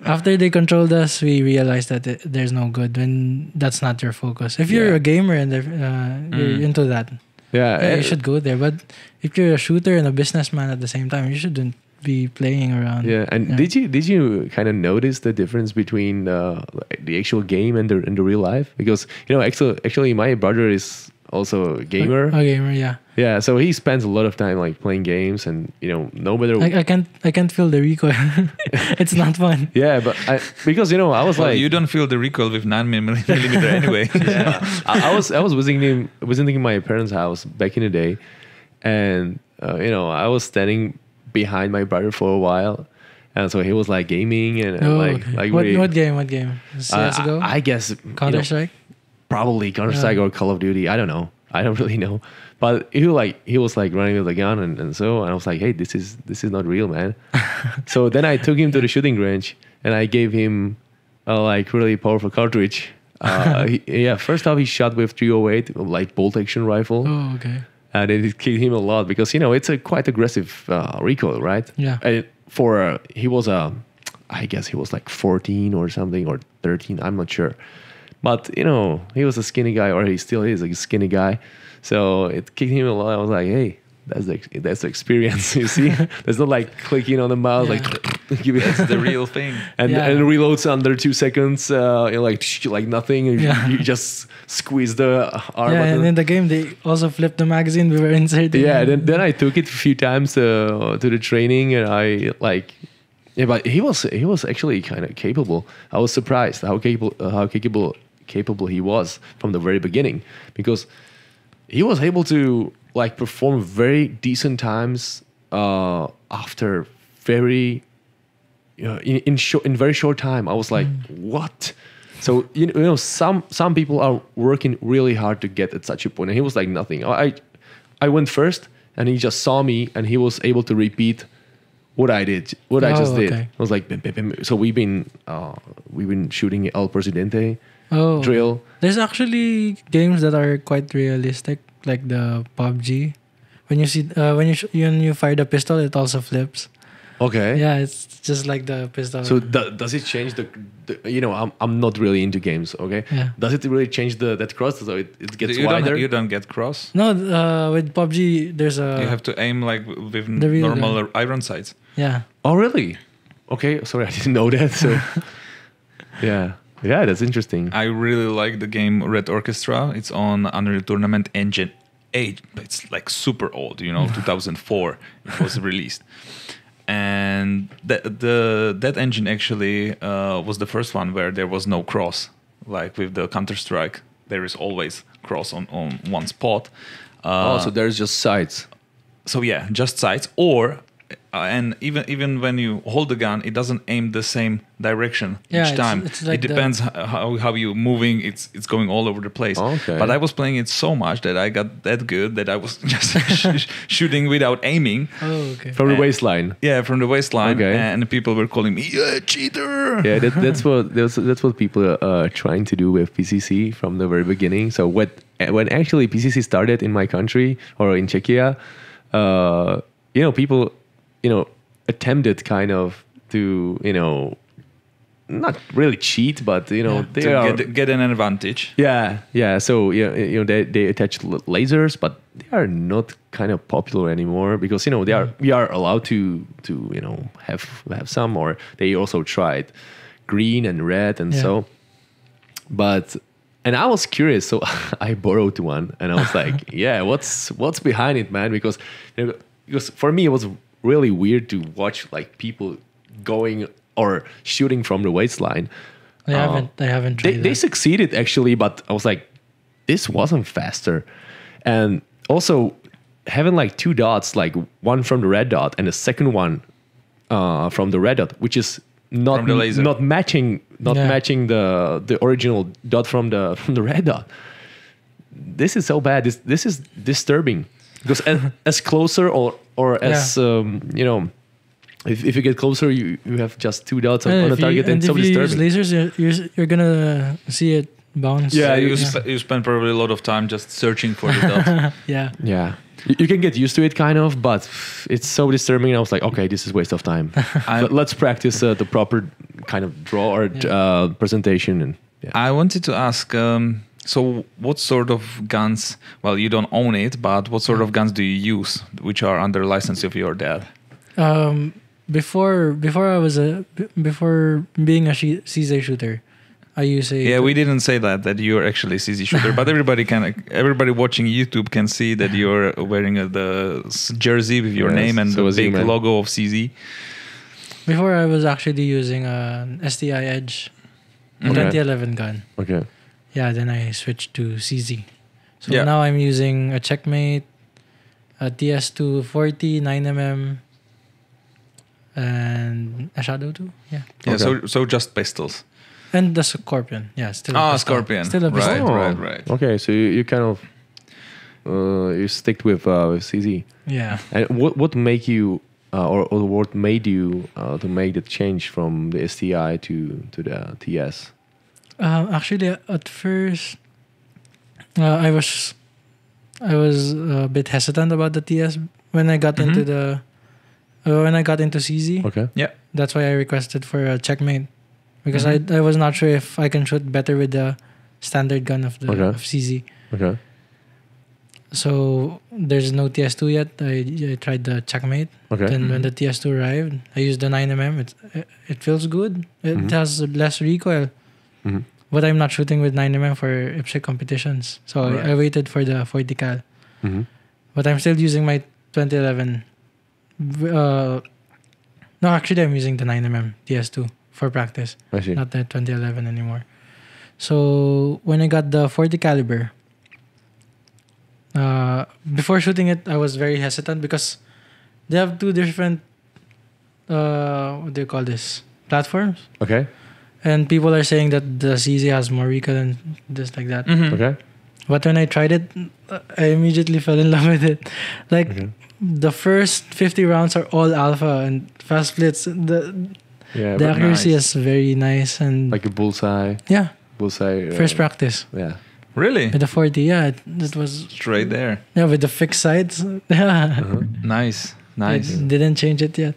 after they controlled us, we realized that there's no good when that's not your focus. If you're a gamer and you're into that, you should go there. But if you're a shooter and a businessman at the same time, you shouldn't be playing around. Yeah, and did you kind of notice the difference between the actual game and the real life? Because actually my brother is also a gamer. A gamer, yeah. Yeah, so he spends a lot of time playing games, and no matter. I can't feel the recoil. It's not fun. Yeah, but because I was you don't feel the recoil with 9mm anyway. Yeah, I was visiting my parents' house back in the day, and I was standing behind my brother for a while, And so he was like gaming and okay. What game? What game? CS:GO? I guess Counter Strike. Probably Counter Strike or Call of Duty. I don't know. I don't really know. But he was like running with a gun and I was like, hey, this is not real, man. So then I took him to the shooting range and I gave him a like really powerful cartridge. First off he shot with 308 like bolt action rifle. Oh, okay. And it killed him a lot because it's a quite aggressive recoil, right? Yeah. And he was I guess he was like 14 or something or 13. I'm not sure. But he was a skinny guy, or he still is a skinny guy. So it kicked him a lot. I was like, hey, that's the experience. You see, there's not like clicking on the mouse, like give it. That's the real thing. And reloads under 2 seconds. Like nothing. You just squeeze the R button. And in the game they also flipped the magazine we were inserting. Yeah. Then I took it a few times to the training, and I like. Yeah, but he was actually kind of capable. I was surprised how capable he was from the very beginning, because he was able to like perform very decent times after very in very short time. I was like, what? So some people are working really hard to get at such a point, and he was like nothing. I went first, and he just saw me, and he was able to repeat what I just did. I was like, bim, bim, bim. So we've been shooting El Presidente drill. There's actually games that are quite realistic, like the PUBG. When you see when you fire the pistol, it also flips. Okay. Yeah, it's just like the pistol. So does it change the I'm not really into games. Okay. Yeah. Does it really change that cross so it gets wider? You don't get cross. No, with PUBG there's a. You have to aim like with normal iron sights. Yeah. Oh really? Okay. Sorry, I didn't know that. So. Yeah, that's interesting. I really like the game Red Orchestra. It's on Unreal Tournament Engine 8. It's like super old. 2004 it was released. And that engine actually was the first one where there was no cross. Like with the Counter-Strike, there is always cross on one spot. So there's just sights. So yeah, just sights. Or and even when you hold the gun, it doesn't aim the same direction each time. It's like it depends how you're moving. It's going all over the place. Okay. But I was playing it so much that I got that good that I was just shooting without aiming. Oh, okay. From the waistline. Yeah, from the waistline. Okay. And people were calling me cheater. Yeah, that's what people are trying to do with PCC from the very beginning. So when actually PCC started in my country or in Czechia, people attempted kind of to not really cheat, but they get an advantage. Yeah. So they attach lasers, but they are not kind of popular anymore because we are allowed to have some, or they also tried green and red and so. But and I was curious, so I borrowed one, and I was like, yeah, what's behind it, man? Because for me it was really weird to watch like people going or shooting from the waistline. I haven't tried they succeeded actually, but I was like, this wasn't faster. And also having like 2 dots, like one from the red dot and the second one from the red dot, which is not matching the original dot from the red dot. This is so bad. This is disturbing because as closer or as if you get closer, you have just 2 dots on the target, and so disturbing. If you use lasers, you're gonna see it bounce. Yeah, you spend probably a lot of time just searching for the dot. Yeah. You can get used to it kind of, but it's so disturbing. And I was like, okay, this is waste of time. Let's practice the proper kind of draw or presentation. And I wanted to ask. So what sort of guns, well, you don't own it, but what sort of guns do you use, which are under license of your dad? Before being a CZ shooter, I use a... Yeah, we didn't say that you're actually a CZ shooter, but everybody watching YouTube can see that you're wearing the jersey with your name and the big logo of CZ. Before I was actually using an STI Edge 2011 gun. Okay. Yeah, then I switched to CZ. So now I'm using a Checkmate, a TS240 9mm, and a Shadow 2. Yeah. Yeah. Okay. So just pistols. And the Scorpion. Yeah, still a pistol. Scorpion. Still a pistol. Right. Okay, so you kind of you stick with CZ. Yeah. And what make you or what made you to make the change from the STI to the TS? Actually, at first, I was a bit hesitant about the TS when I got into the when I got into CZ. Okay. Yeah. That's why I requested for a checkmate because I was not sure if I can shoot better with the standard gun of the of CZ. Okay. So there's no TS2 yet. I tried the checkmate. Okay. Then when the TS2 arrived, I used the 9mm. It feels good. It has less recoil. Mm-hmm. But I'm not shooting with 9mm for IPSC competitions. So I waited for the 40 cal. Mm-hmm. But I'm still using my 2011. No, actually I'm using the 9mm TS2 for practice. I see. Not the 2011 anymore. So when I got the 40 caliber, before shooting it, I was very hesitant because they have two different, what do you call this? Platforms. Okay. And people are saying that the CZ has more recoil and just like that. Okay. But when I tried it, I immediately fell in love with it. Like the first 50 rounds are all alpha and fast splits. The accuracy is very nice and like a bullseye. Yeah. Bullseye. First practice. Yeah. Really? With the 40, it was straight there. Yeah, with the fixed sides. Yeah. Nice. I didn't change it yet.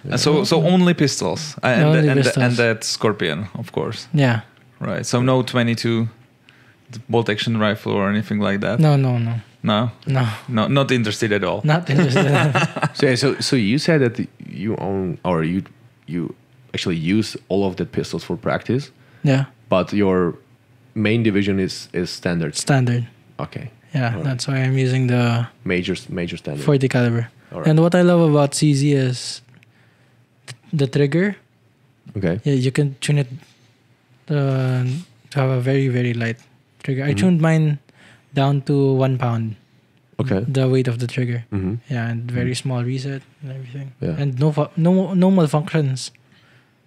Yeah. So only pistols and that Scorpion, of course. Yeah. Right. So no 22 bolt action rifle or anything like that. No. No, not interested at all. Not interested. So you said that you own or you actually use all of the pistols for practice. Yeah. But your main division is standard. Standard. Okay. Yeah, that's why I'm using the major standard 40 caliber. Right. And what I love about CZ is the trigger. Okay. Yeah, you can tune it to have a very, very light trigger. I tuned mine down to 1 pound. Okay. The weight of the trigger. Mm-hmm. Yeah, and very small reset and everything. Yeah. And no malfunctions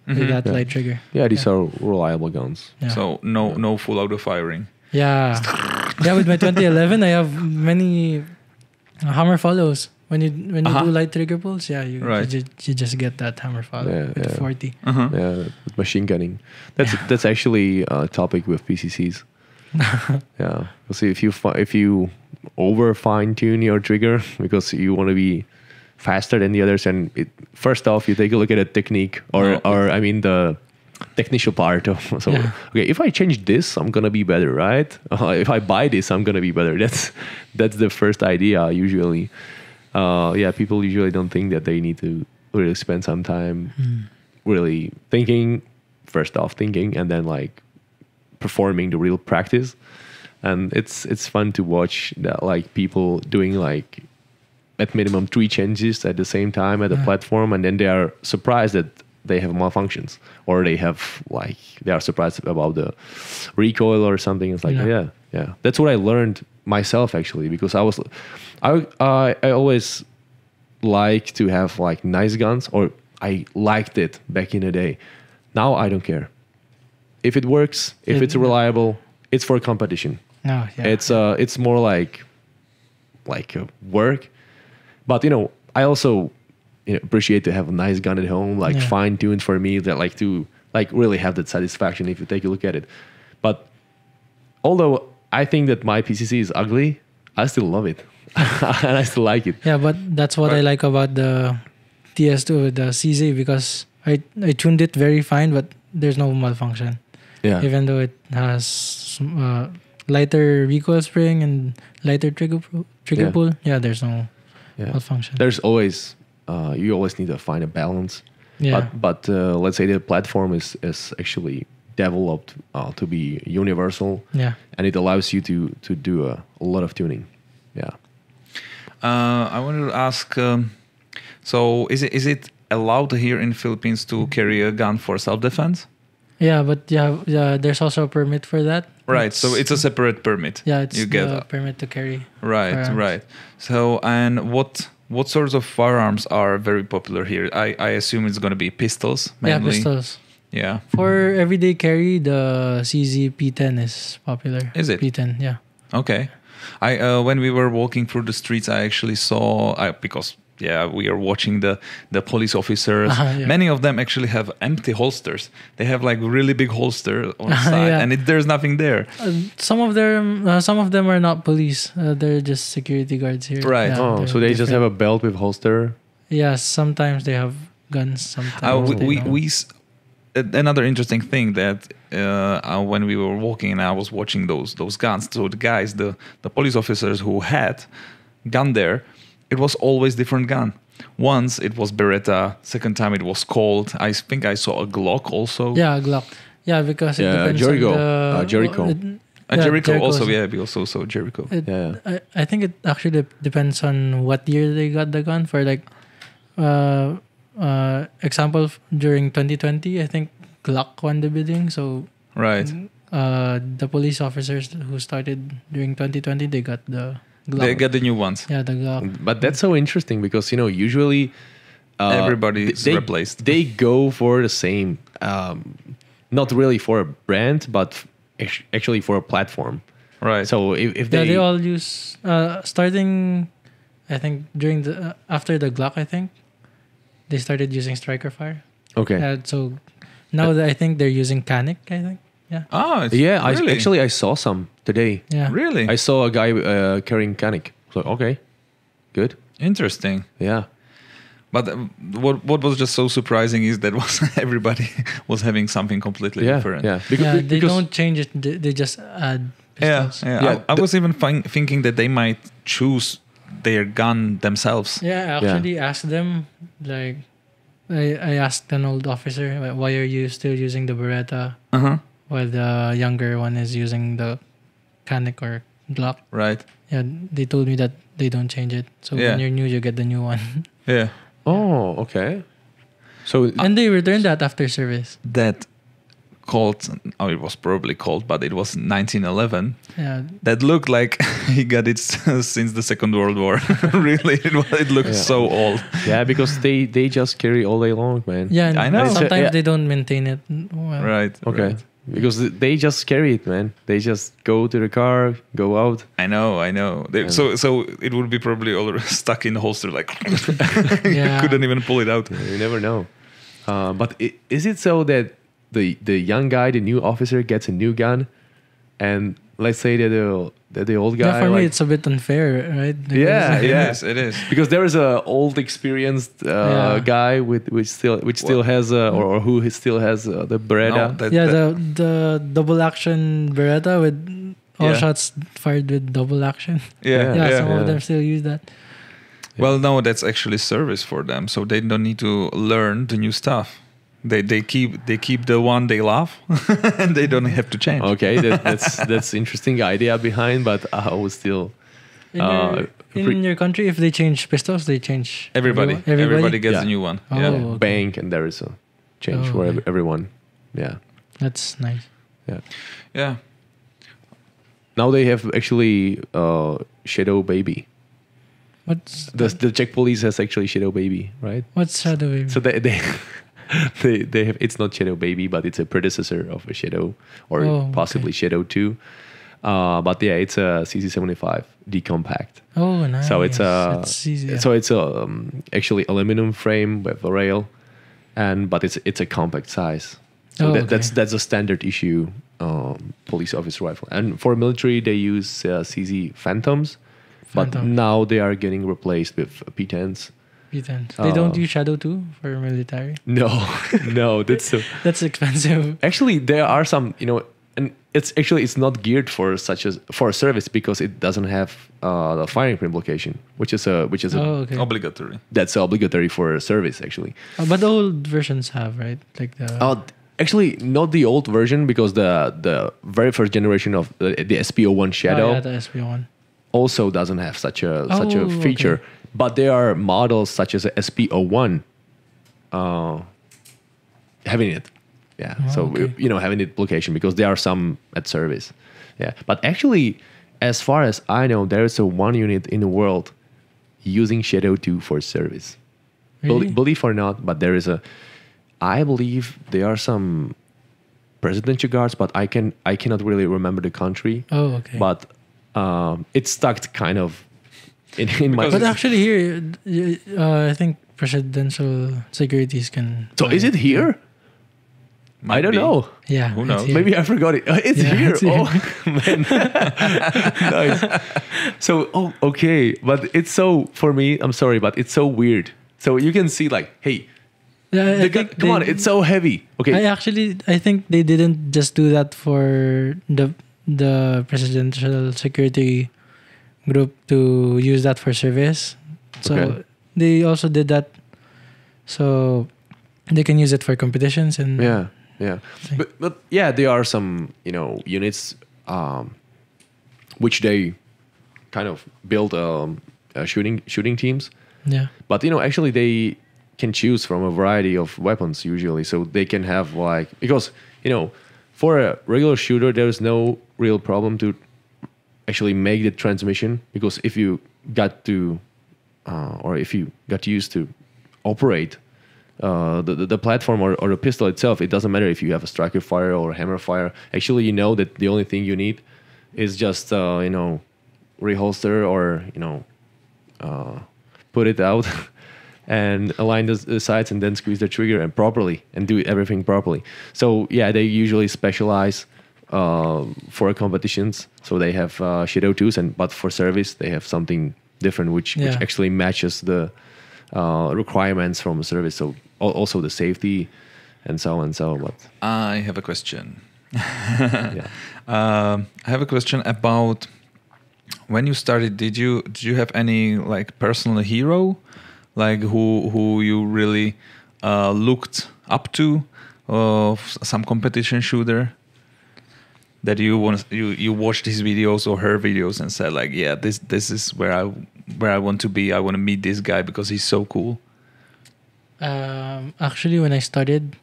with that light trigger. Yeah, these are reliable guns. Yeah. So no full auto firing. Yeah. Yeah, with my 2011, I have many hammer follows. When you do light trigger pulls, you just get that hammer follow with the 40. Yeah, machine gunning. That's actually a topic with PCCs. Yeah, we'll see if you over fine tune your trigger because you want to be faster than the others, and first off you take a look at the technique or I mean the technical part of okay, if I change this I'm gonna be better, right? If I buy this I'm gonna be better. That's the first idea usually. People usually don't think that they need to really spend some time really thinking and then like performing the real practice. And it's fun to watch that, like people doing like at minimum 3 changes at the same time at the platform, and then they are surprised that they have malfunctions, or they are surprised about the recoil or something. It's like yeah. That's what I learned myself actually, because I always like to have like nice guns, or I liked it back in the day. Now I don't care. If it works, if it's reliable, it's for competition. No, yeah. It's more like work. But I also appreciate to have a nice gun at home, like fine tuned for me, that like to like really have that satisfaction if you take a look at it. But although I think that my PCC is ugly, I still love it. And I still like it. Yeah, but that's what I like about the TS2, the CZ, because I tuned it very fine, but there's no malfunction. Yeah. Even though it has lighter recoil spring and lighter trigger pull, there's no malfunction. There's always you always need to find a balance. Yeah. But let's say the platform is actually developed to be universal. Yeah. And it allows you to do a lot of tuning. Yeah. I wanted to ask. So is it allowed here in Philippines to carry a gun for self-defense? Yeah, but there's also a permit for that. Right, so it's a separate permit. Yeah, it's a permit to carry. Right. So, and what What sorts of firearms are very popular here? I assume it's going to be pistols mainly. Yeah, pistols. Yeah. For everyday carry, the CZ P10 is popular. Is it? P10, yeah. Okay. I when we were walking through the streets, I actually saw because we are watching the police officers. Yeah. Many of them actually have empty holsters. They have like really big holster on the side, Yeah. and there's nothing there. Some of them are not police. They're just security guards here. Right. Yeah, Oh, they're so they just have different. a belt with holster. Yeah, sometimes they have guns. Sometimes they don't. Another interesting thing that when we were walking and I was watching those guns, so the guys, the police officers who had gun there, it was always different gun. Once it was Beretta, second time it was Colt. I think I saw a Glock also. Yeah, Glock. Yeah, because it depends Jericho. on the... Jericho. Jericho also, Jericho's- we also saw Jericho. Yeah. I think it actually depends on what year they got the gun. For like, example, during 2020, I think Glock won the bidding. So Right. the police officers who started during 2020, they got the Glock. They got the new ones. Yeah, the Glock. But that's so interesting because usually Everybody is replaced. They go for the same, not really for a brand, but actually for a platform. Right. So if Yeah, they, they all use starting. I think during the after the Glock, I think they started using striker fire. okay, So now I think they're using Canic. I think. Yeah. Oh, it's yeah, really? I saw some today. Yeah. Really? I saw a guy carrying Canic. So okay, good. Interesting. Yeah. But what was just so surprising is that everybody was having something completely Yeah, different. yeah. They because don't change it. They just add Yeah, pistols. yeah. Yeah, I was even thinking that they might choose their gun themselves. Yeah, I actually asked them, like, I asked an old officer, like, why are you still using the Beretta Uh-huh. while the younger one is using the Canic or Glock? Right. Yeah, they told me that they don't change it. So Yeah. when you're new, you get the new one. Yeah. oh, okay. So And they returned that after service. That Colt, it was probably Colt, but it was 1911. Yeah. That looked like he got it since the Second World War. Really, it looked Yeah. so old. yeah, because they just carry all day long, man. Yeah, and I know. sometimes Yeah. they don't maintain it. Well, Right. Okay. right. Because they just carry it, man. They just go to the car, go out. I know. So it would be probably all stuck in the holster, like you Yeah. couldn't even pull it out. You never know. But is it so that the young guy, the new officer, gets a new gun, and let's say that the old guy? Yeah, for me, like- it's a bit unfair, right? Because- Yeah, yeah. It is. because there is a old experienced Yeah. guy which still has or who still has the Beretta. No, Yeah, the double action Beretta with all Yeah. shots fired with double action. Yeah, Yeah, yeah. some of them still use that. Well, no, that's actually service for them, so they don't need to learn the new stuff. They keep the one they love, and they don't have to change. Okay, that's interesting idea behind, but I would still. In your country, if they change pistols, they change Everybody Everybody? gets Yeah. a new one. Oh. Yeah. Okay. Bank and there is a change Oh, for okay. everyone. Yeah, That's nice. yeah. Yeah. Now they have actually Shadow Baby. What's The Czech police has actually Shadow Baby, right? what's Shadow Baby? So they they have, it's not Shadow Baby, but it's a predecessor of a Shadow or Oh, possibly okay. Shadow 2. But yeah, it's a CC75 D-compact. Oh, nice. So it's a That's easy. Yeah. so it's a actually aluminum frame with a rail, but it's a compact size. So Oh, okay. that's a standard issue police officer rifle. And for military, they use CZ Phantoms, but Phantom. now they are getting replaced with P10s. P10. They don't Oh. use Shadow 2 for military. No, no, that's so. That's expensive. Actually, there are some, and it's not geared for for a service because it doesn't have the firing pin location, which is Oh, okay. Obligatory. that's obligatory for a service actually. But the old versions have, right? Like the. Actually, not the old version because the very first generation of the SP01 Shadow Oh, yeah, the SP1. also doesn't have such a Oh, feature. okay. But there are models such as the SP01 having it. Yeah. Oh, So okay. having it location because there are some at service. Yeah. But actually, as far as I know, there is a one unit in the world using Shadow 2 for service. Really? Believe or not, but there is I believe there are some presidential guards, but I cannot really remember the country. Oh, okay. But it's stuck kind of in my. But actually, here, I think presidential securities can. So is it here? Might I don't be. know. Yeah. Who it's knows? here. Maybe I forgot it. It's Yeah, here. it's here. Oh man, nice. So okay, but it's so for me. I'm sorry, but it's so weird. So you can see like, hey, Yeah, I think come on, it's so heavy. Okay, I think they didn't just do that for the presidential security group to use that for service. So Okay. they also did that so they can use it for competitions and yeah. Thing. But yeah, there are some units which they kind of build shooting teams. yeah. But actually they can choose from a variety of weapons usually, so they can have like because for a regular shooter there's no real problem to actually make the transmission, because if you got to or if you got used to operate the platform or the pistol itself, it doesn't matter if you have a striker fire or hammer fire. Actually, you know that the only thing you need is just reholster or put it out and align the sights and then squeeze the trigger and properly and do everything properly. So yeah, they usually specialize for competitions. So they have Shadow 2s, but for service they have something different which actually matches the requirements from service. So also the safety and so on. But I have a question. yeah. I have a question about when you started. Did you have any like personal hero, like who you really looked up to, some competition shooter that you watched his videos or her videos and said like, yeah, this is where I want to be. I want to meet this guy because he's so cool. Actually, when I started,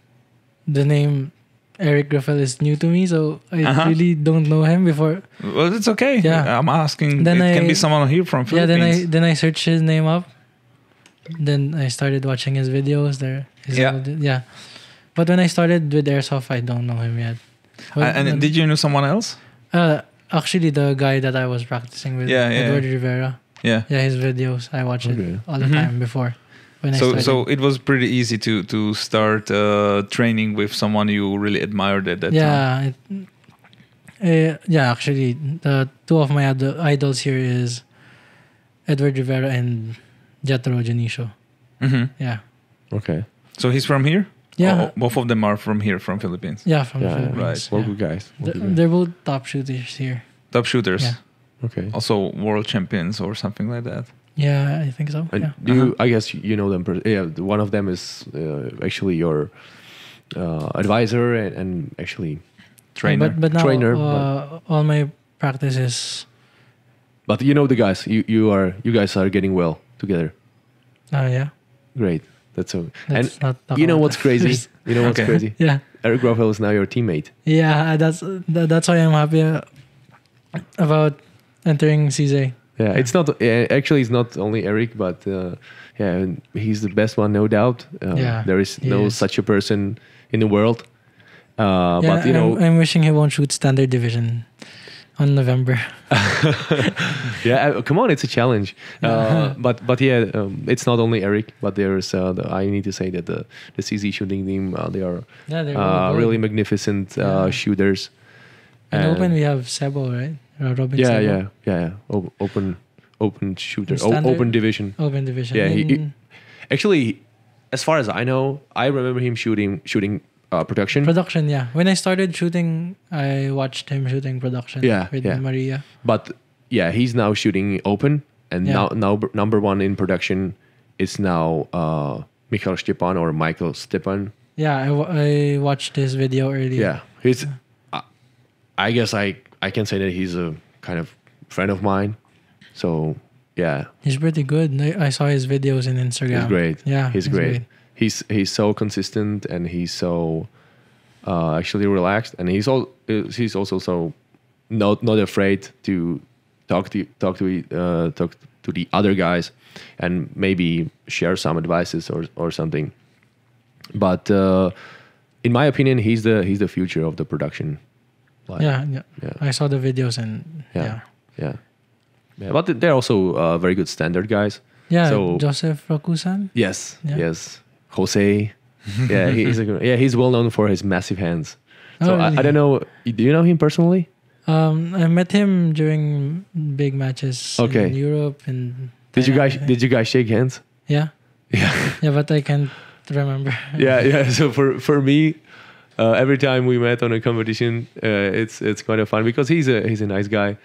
the name Eric Graffel is new to me, so I really don't know him before. Well, it's okay. Yeah. I'm asking. Then it can be someone here from Philippines. Yeah, then I searched his name up. Then I started watching his videos there. Yeah. But when I started with Airsoft, I don't know him yet. And did you know someone else? Actually, the guy that I was practicing with, Edward Rivera. Yeah. Yeah, his videos. I watched it all the time before. When I started. So it was pretty easy to start training with someone you really admired at that time. Yeah, actually, the two of my idols here is Edward Rivera and Jethro Janicio. Mm-hmm. Yeah. Okay. So he's from here? Yeah. Both of them are from here, from Philippines. Yeah, from the Yeah, Philippines. right. Well, Yeah. good guys. They're both top shooters here. Top shooters. Yeah. Okay. Also world champions or something like that. Yeah, I think so. And Yeah. do you, I guess you know them. One of them is actually your advisor and actually Trainer. But now Trainer, all my practice is But you know the guys. You guys are getting well together. yeah. Great. That's so. Let's not talk You know about what's that crazy? first. You know what's Okay. crazy? Yeah. Eric Graffel is now your teammate. Yeah, that's why I'm happy about entering CZ. Yeah, it's not actually. It's not only Eric, but yeah, he's the best one, no doubt. There is no such a person in the world. But you know, I'm wishing he won't shoot standard division on November. yeah, come on, it's a challenge. But yeah, it's not only Eric, but there's I need to say that the CZ shooting team they are they're really magnificent shooters. In Open we have Sebo, right? Robin Yeah, Sebo. Open shooter, Standard- open division. Open division. Yeah, he actually, as far as I know, I remember him shooting production. Production, yeah. When I started shooting, I watched him shooting production with Maria. But yeah, he's now shooting open, and now number one in production is now Michal Stepan or Michael Stepan. Yeah, I watched his video earlier. Yeah, he's. I guess I can say that he's a kind of friend of mine. So yeah, he's pretty good. I saw his videos in Instagram. He's great. Yeah, he's great. He's so consistent, and he's so actually relaxed, and he's also so not afraid to talk to the other guys, and maybe share some advices or something. But in my opinion, he's the future of the production. Like, yeah. I saw the videos and yeah. But they're also very good standard guys. Yeah, So Joseph Rakusan. yes, Yeah. yes, Jose. Yeah, he's well known for his massive hands. So Oh, really? I don't know. Do you know him personally? I met him during big matches Okay. in Europe and Did you Thailand, I guys think. did you guys shake hands? Yeah, Yeah. but I can't remember. Yeah. So for me, every time we met on a competition, it's kind of fun because he's a nice guy.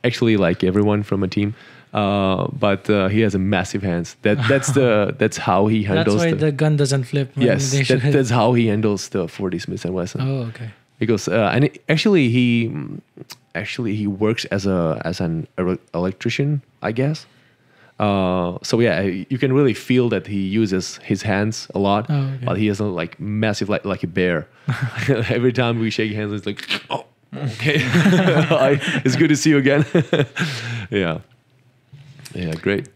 Actually, like everyone from a team, but he has a massive hands. That's how he handles. That's why the gun doesn't flip. When yes, they shoot it. that's how he handles the 40 Smith and Wesson. Oh, okay. Because actually he works as an electrician, I guess. So yeah, you can really feel that he uses his hands a lot, Oh, okay. but he has like massive, like a bear. Every time we shake hands, it's like, oh, okay, it's good to see you again. Yeah, great.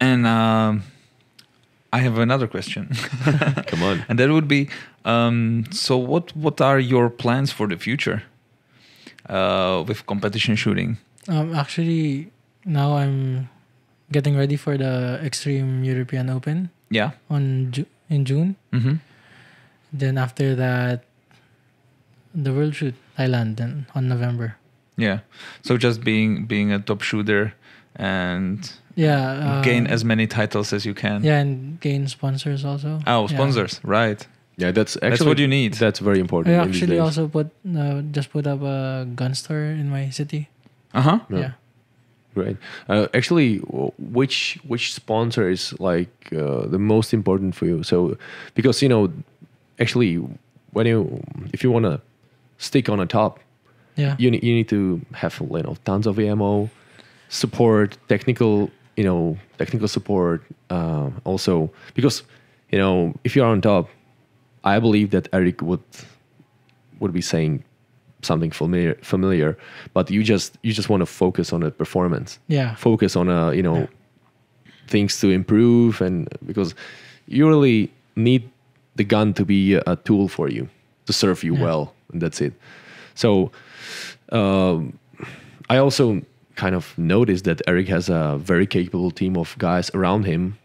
And I have another question. Come on. And that would be, so what are your plans for the future with competition shooting? Actually, now I'm getting ready for the Extreme European Open Yeah. in June. Mm-hmm. Then after that, the World Shoot Thailand then on November. Yeah. So just being a top shooter and Yeah. gain as many titles as you can. Yeah, and gain sponsors also. Oh, Yeah. sponsors, right? Yeah, that's actually what you need. That's very important. I in these actually days. also just put up a gun store in my city. Uh-huh. Yeah. Great. Actually, which sponsor is like the most important for you? So, because actually, if you want to stick on a top, Yeah. you need to have tons of ammo, support, technical support. Also, because if you're on top, I believe that Eric would be saying something familiar, but you just want to focus on the performance. Yeah. Focus on things to improve, and because you really need the gun to be a tool for you to serve you well, and that's it. So I also kind of noticed that Eric has a very capable team of guys around him,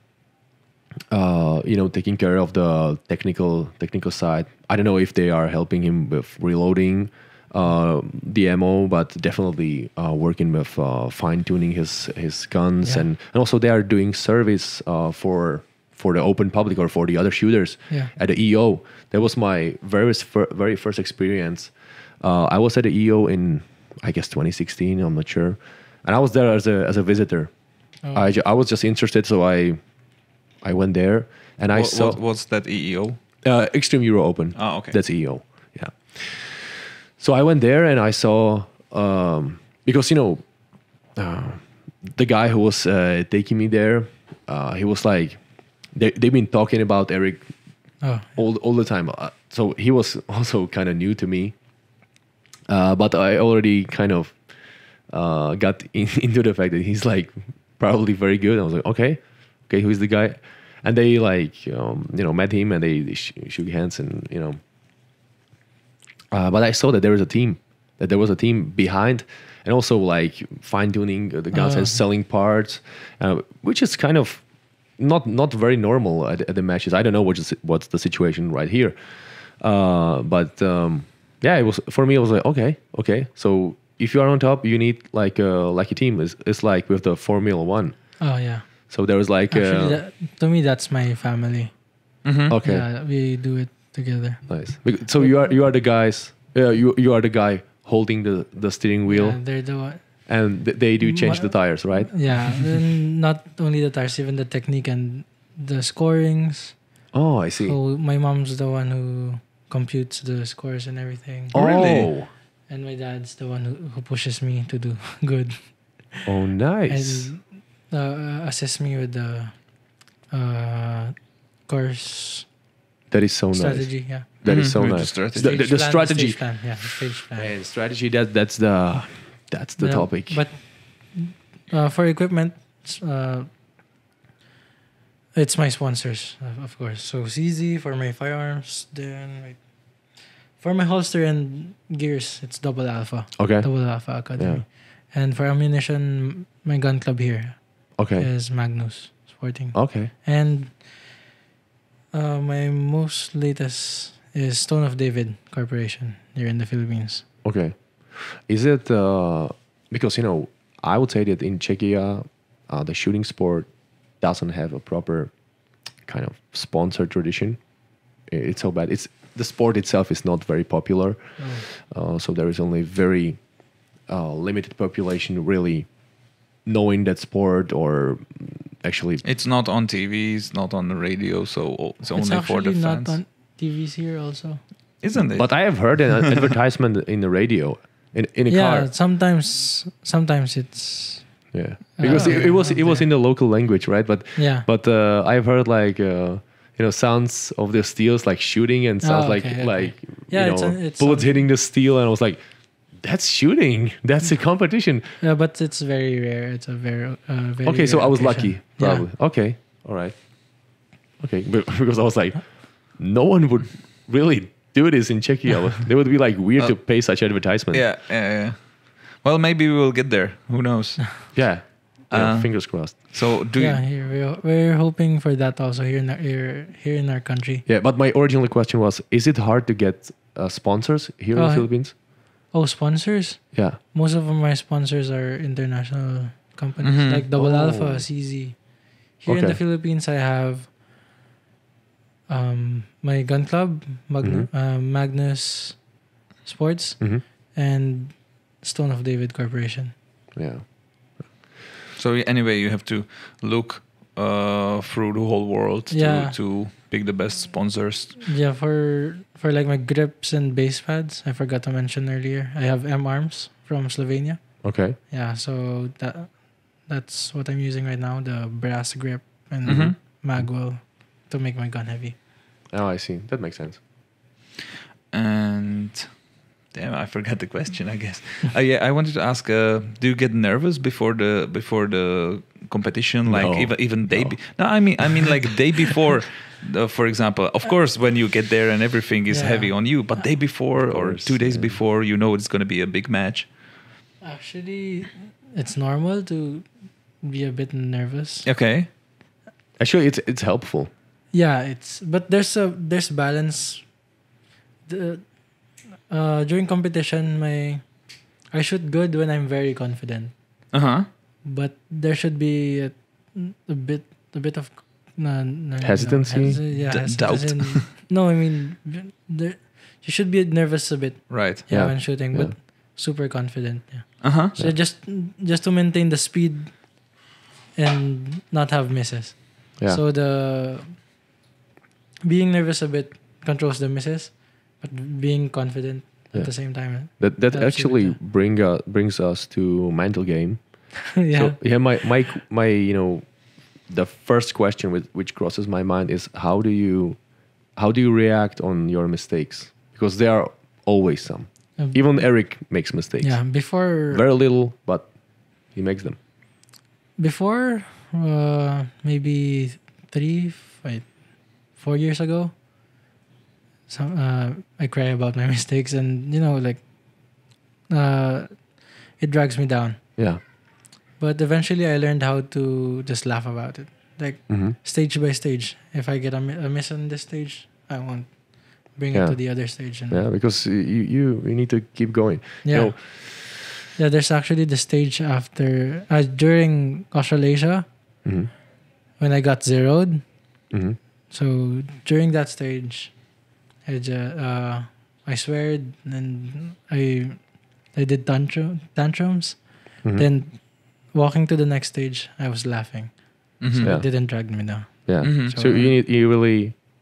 taking care of the technical side. I don't know if they are helping him with reloading the ammo, but definitely working with fine tuning his guns, and also they are doing service for the open public or for the other shooters at the EO. That was my very first experience. I was at the EO in, I guess, 2016. I'm not sure, and I was there as a visitor. Oh. I was just interested, so I went there, and I saw. What's that EEO? Extreme Euro Open. Oh, okay. That's EO. Yeah. So I went there and I saw because the guy who was taking me there, he was like, they've been talking about Eric all the time. So he was also kind of new to me, but I already kind of got into the fact that he's like probably very good. I was like, okay, who's the guy? And they met him and they shook hands and but I saw that there was a team behind, and also like fine tuning the guns and selling parts, which is kind of not very normal at the matches. I don't know what's the situation right here, but it was for me. It was like okay. So if you are on top, you need like a team. It's like with the Formula One. Oh yeah. So there was like actually, to me that's my family. Mm-hmm. Okay. Yeah, we do it together. Nice. So you are the guys. You are the guy holding the steering wheel. Yeah, they're the one. And they do change the tires, right? Yeah, and not only the tires, even the technique and the scorings. Oh, I see. So my mom's the one who computes the scores and everything. Oh, really? And my dad's the one who pushes me to do good. Oh, nice. And assists me with the course. That is so strategy, nice. Yeah. That is so With nice. the strategy. The strategy. Stage plan. Yeah, stage plan. And strategy. That's the That's the topic. But for equipment, it's my sponsors, of course. So CZ for my firearms, then for my holster and gears, it's Double Alpha. Okay. Double Alpha Academy. Yeah. And for ammunition, my gun club here Okay. is Magnus Sporting. Okay. And my most latest is Stone of David Corporation here in the Philippines. Okay. Is it because I would say that in Czechia, the shooting sport doesn't have a proper kind of sponsor tradition. It's so bad. The sport itself is not very popular, so there is only very limited population really knowing that sport, or actually It's not on TV, it's not on the radio, so it's only for the actually fans. not on TVs here also. Isn't it? But I have heard an advertisement in the radio in a Yeah, car. sometimes it's Yeah, because it was in the local language, right? But yeah. I've heard like sounds of the steels like shooting and sounds okay. Yeah, it's bullets hitting the steel, and I was like, that's shooting. That's a competition. Yeah, but it's very rare. It's a very Okay, so rare I was occasion. lucky, probably. Yeah. Okay, all right. Okay, because I was like, no one would really do this in Czechia. They would be like weird to pay such advertisement. yeah. Well, maybe we will get there. Who knows? Yeah. Fingers crossed. So do Yeah, you? here we're hoping for that also here in our country. Yeah, but my original question was: is it hard to get sponsors here in the Philippines? Oh, sponsors? Yeah. Most of my sponsors are international companies Mhm. like Double Oh. Alpha, CZ. Here in Okay. the Philippines, I have my gun club, Magnus Sports, Mm-hmm. and Stone of David Corporation. Yeah. So anyway, you have to look through the whole world to pick the best sponsors. Yeah, for like my grips and base pads, I forgot to mention earlier. I have M-Arms from Slovenia. Okay. Yeah, so that's what I'm using right now, the brass grip and Mhm. magwell to make my gun heavy. Oh, I see. That makes sense. And damn, I forgot the question. I guess. Yeah, I wanted to ask: do you get nervous before the competition? Like No. even day? No, I mean like day before. For example, of course, when you get there and everything is Yeah. heavy on you, but day before or course, 2 days yeah. before, it's going to be a big match. Actually, it's normal to be a bit nervous. Okay. Actually, it's helpful. Yeah, but there's balance. During competition, I shoot good when I'm very confident. But there should be a bit of Hesitancy? Doubt. No, I mean you should be nervous a bit. Right. Yeah, Yeah. when shooting, Yeah. but super confident. Yeah. So Yeah. just to maintain the speed and not have misses. Yeah. So the being nervous a bit controls the misses, but being confident Yeah. at the same time. that helps you actually with brings us to mental game. Yeah. So yeah, my the first question which crosses my mind is how do you react on your mistakes, because there are always some. Even Eric makes mistakes. Yeah, before Very little, but he makes them. before maybe 4 years ago, I cry about my mistakes, and it drags me down. Yeah. But eventually, I learned how to just laugh about it, like Mm-hmm. stage by stage. If I get a miss on this stage, I won't bring it Yeah. to the other stage. And Yeah, because you need to keep going. yeah. Yeah, there's actually the stage after during Australasia Mm-hmm. when I got zeroed. Mm-hmm. So during that stage, I swear and I did tantrums. Mm-hmm. Then walking to the next stage, I was laughing. So Yeah. it didn't drag me down. Yeah. Mhm. So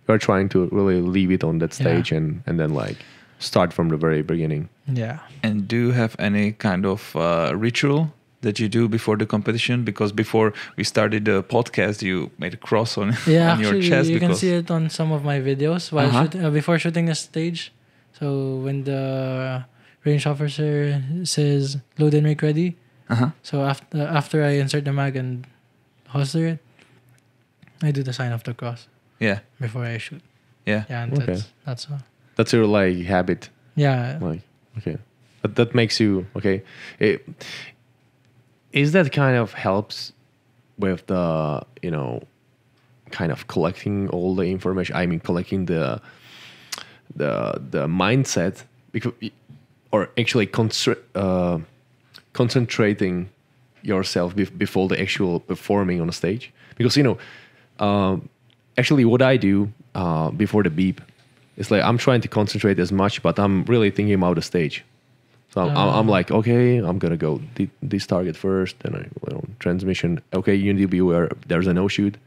you're trying to really leave it on that Yeah. stage and then like start from the very beginning. Yeah. And do you have any kind of ritual that you do before the competition? Because before we started the podcast, you made a cross on, Yeah, on your actually, chest. you can because see it on some of my videos while Uh-huh. before shooting a stage. So when the range officer says load and make ready. Uh-huh. So after I insert the mag and holster it, I do the sign of the cross Yeah. before I shoot. Yeah. Yeah, and Okay. that's all. That's your like habit. Yeah. Like, okay. That makes you, okay. Is that kind of helps with the, kind of collecting all the information? I mean, collecting the mindset, because, or actually concentrating yourself before the actual performing on the stage. Because, actually what I do before the beep is like I'm trying to concentrate as much, but I'm really thinking about the stage. So I'm like, okay, I'm gonna go this target first, then transmission. Okay, you need to be aware there's a no shoot.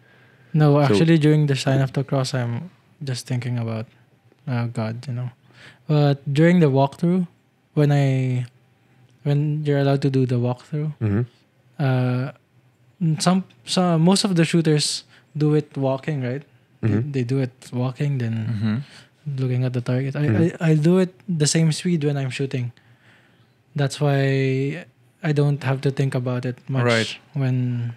No, actually, during the sign of the cross, I'm just thinking about, oh God, But during the walkthrough, when you're allowed to do the walkthrough, most of the shooters do it walking, right? They do it walking, then looking at the target. I do it the same speed when I'm shooting. That's why I don't have to think about it much. Right. When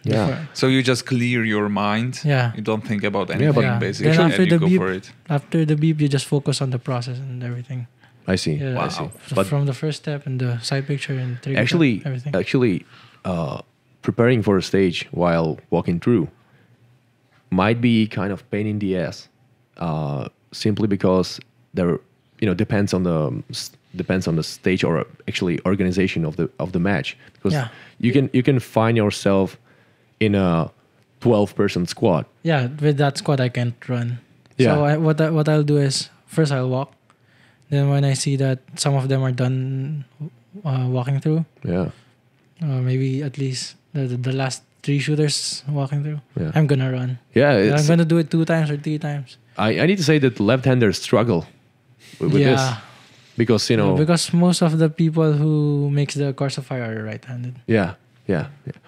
So you just clear your mind. Yeah. You don't think about anything basically. Then after and you the go beep, for it. after the beep, you just focus on the process and everything. I see. Yeah. I see. So But from the first step and the side picture and trigger, everything. actually, preparing for a stage while walking through might be kind of pain in the ass, simply because there, depends on the stage or actually organization of the match. Because you can find yourself in a 12-person squad. Yeah, with that squad I can't run. Yeah. So what I'll do is first I'll walk. Then when I see that some of them are done walking through, maybe at least the last 3 shooters walking through, I'm gonna run. Yeah, I'm gonna do it 2 times or 3 times. I need to say that left-handers struggle with this. Because, because most of the people who makes the course of fire are right-handed. Yeah.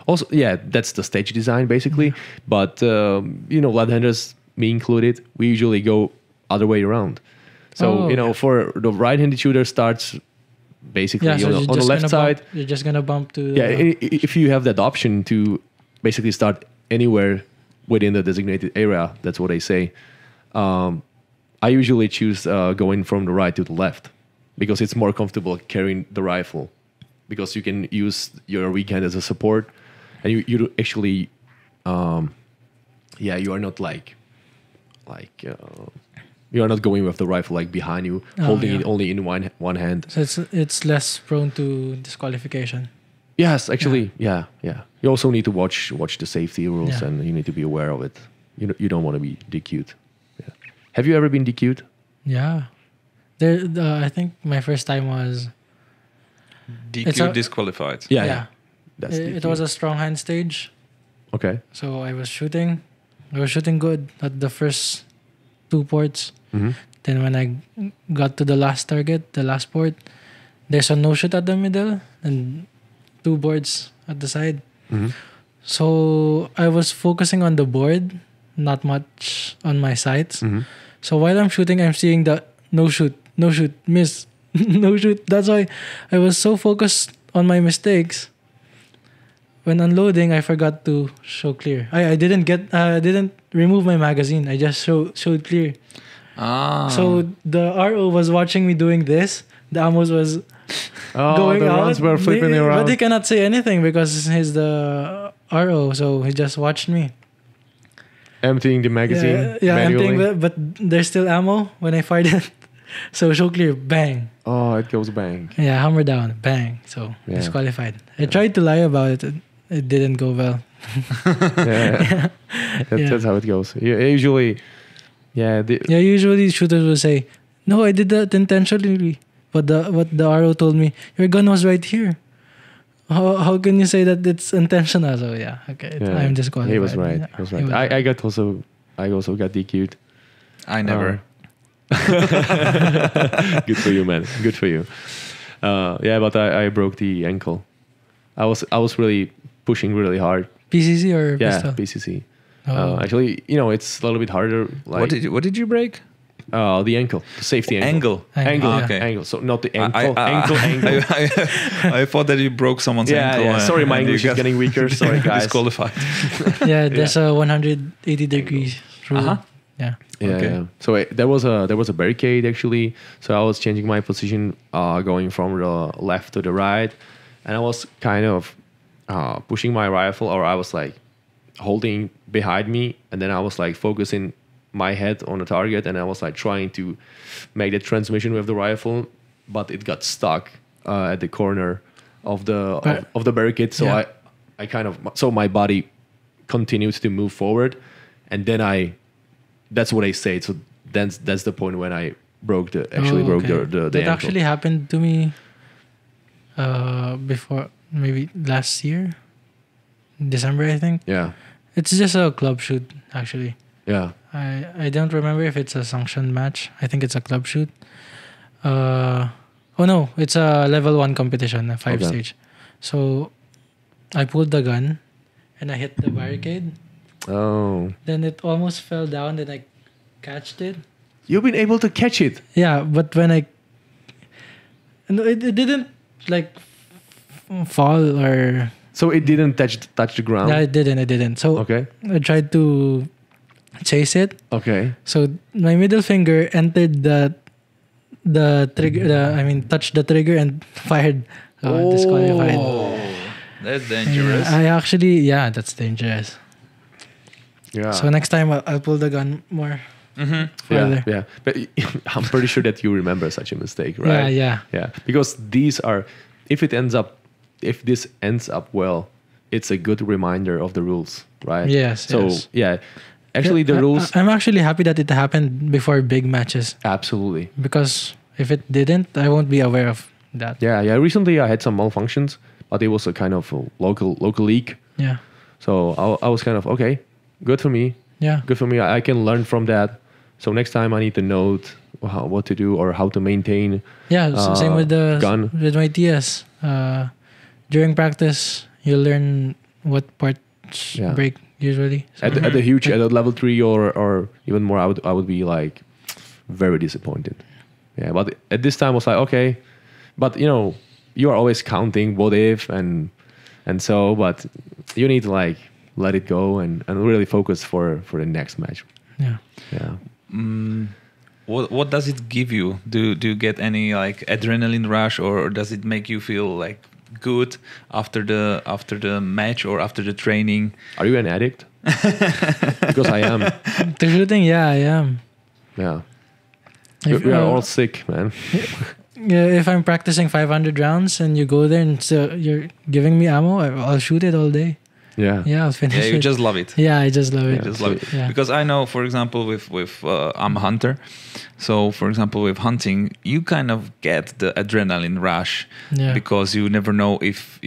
Also, that's the stage design basically. But, left-handers, me included, we usually go other way around. So, for the right-handed shooter starts basically on the left side. You're just going to bump to... If you have that option to basically start anywhere within the designated area, that's what I say. I usually choose going from the right to the left, because it's more comfortable carrying the rifle, because you can use your weak hand as a support, and you actually, you are not you are not going with the rifle like behind you, holding it only in one hand. So it's less prone to disqualification. Yes, actually, yeah. You also need to watch the safety rules, and you need to be aware of it. You don't want to be DQ'd. Yeah. Have you ever been DQ'd? Yeah. I think my first time was DQ disqualified. Yeah. It was a strong hand stage. Okay. So I was shooting good at the first 2 ports. Then when I got to the last target, the last port, there's a no shoot at the middle and 2 boards at the side. So I was focusing on the board, not much on my sights. So while I'm shooting, I'm seeing the no shoot, miss, no shoot. That's why I was so focused on my mistakes. When unloading, I forgot to show clear. I didn't remove my magazine. I just showed clear. So the RO was watching me doing this. The Amos was going the out. rounds were flipping around. But he cannot say anything because he's the RO. So he just watched me. Emptying the magazine manually. Emptying, but there's still ammo when I fired it. So show clear, bang. Oh, it goes bang. Yeah, hammer down, bang. So disqualified. I tried to lie about it. It didn't go well. That's how it goes. Usually, usually shooters will say, "No, I did that intentionally." But what the RO told me, your gun was right here. How can you say that it's intentional? So I'm disqualified. He was right. He was right. I also got DQ'd. I never. Good for you, man. Good for you. But I broke the ankle. I was really pushing really hard. PCC or pistol? PCC. Actually, it's a little bit harder. Like, what did you break? The ankle, the safety ankle. Angle, yeah. Okay. Angle. So not the ankle. Ankle. I thought that you broke someone's ankle. Yeah. Sorry, my and you English is got getting weaker. Sorry, guys. Disqualified. Yeah, there's a 180 degrees rule. Uh-huh. Yeah. Yeah, Okay. yeah. So there was a barricade actually. So I was changing my position, going from the left to the right, and I was kind of pushing my rifle, or I was like holding behind me, and then I was like focusing my head on the target, and I was like trying to make the transmission with the rifle, but it got stuck at the corner of the barricade. So Yeah. I kind of, so my body continued to move forward, and then that's what I said. So that's the point when I broke the Okay. the That ankle. actually happened to me before, maybe last year, December, I think. Yeah, It's just a club shoot, actually. yeah. I don't remember if it's a sanctioned match. I think it's a club shoot. Oh no, it's a level 1 competition, a 5 Okay. stage. So I pulled the gun and I hit the barricade. Oh, Then it almost fell down. Then I catched it. you've been able to catch it. Yeah, but when no, it didn't like fall or So it didn't touch the ground. yeah, it didn't. So Okay. I tried to chase it. Okay. So my middle finger entered the trigger. Touched the trigger and fired. Disqualified. That's dangerous. Yeah, that's dangerous. Yeah. So next time I'll pull the gun more yeah. further. Yeah. But I'm pretty sure that you remember such a mistake, right? Yeah. Yeah. Because these are, if this ends up well, it's a good reminder of the rules, right? Yes. So yes. yeah, actually the rules. I'm actually happy that it happened before big matches, Absolutely. because if it didn't, I won't be aware of that. Yeah. Yeah. Recently I had some malfunctions, but it was a kind of a local league. Yeah. So I was kind of, okay, good for me. Yeah. Good for me. I can learn from that. So next time I need to note what to do or how to maintain. Yeah. Same with the gun. with my TS. During practice, you learn what parts Yeah. break usually. So, At the huge, at a level 3 or even more, I would be like very disappointed. Yeah, but at this time I was like, okay, but you are always counting what if and so, but you need to like let it go and really focus for the next match. yeah. Yeah. What does it give you? Do you get any like adrenaline rush, or does it make you feel like good after the match or after the training? Are you an addict? Because I am. To shooting, yeah, I am. Yeah. If, We are all sick, man. Yeah, if I'm practicing 500 rounds and you go there and you're giving me ammo, I'll shoot it all day. Yeah. Yeah, I'll finish Yeah, you it. just love it. Yeah, I just love it. Just love it. Yeah. Because I know, for example, with I'm a hunter, so for example with hunting, you kind of get the adrenaline rush Yeah. because you never know if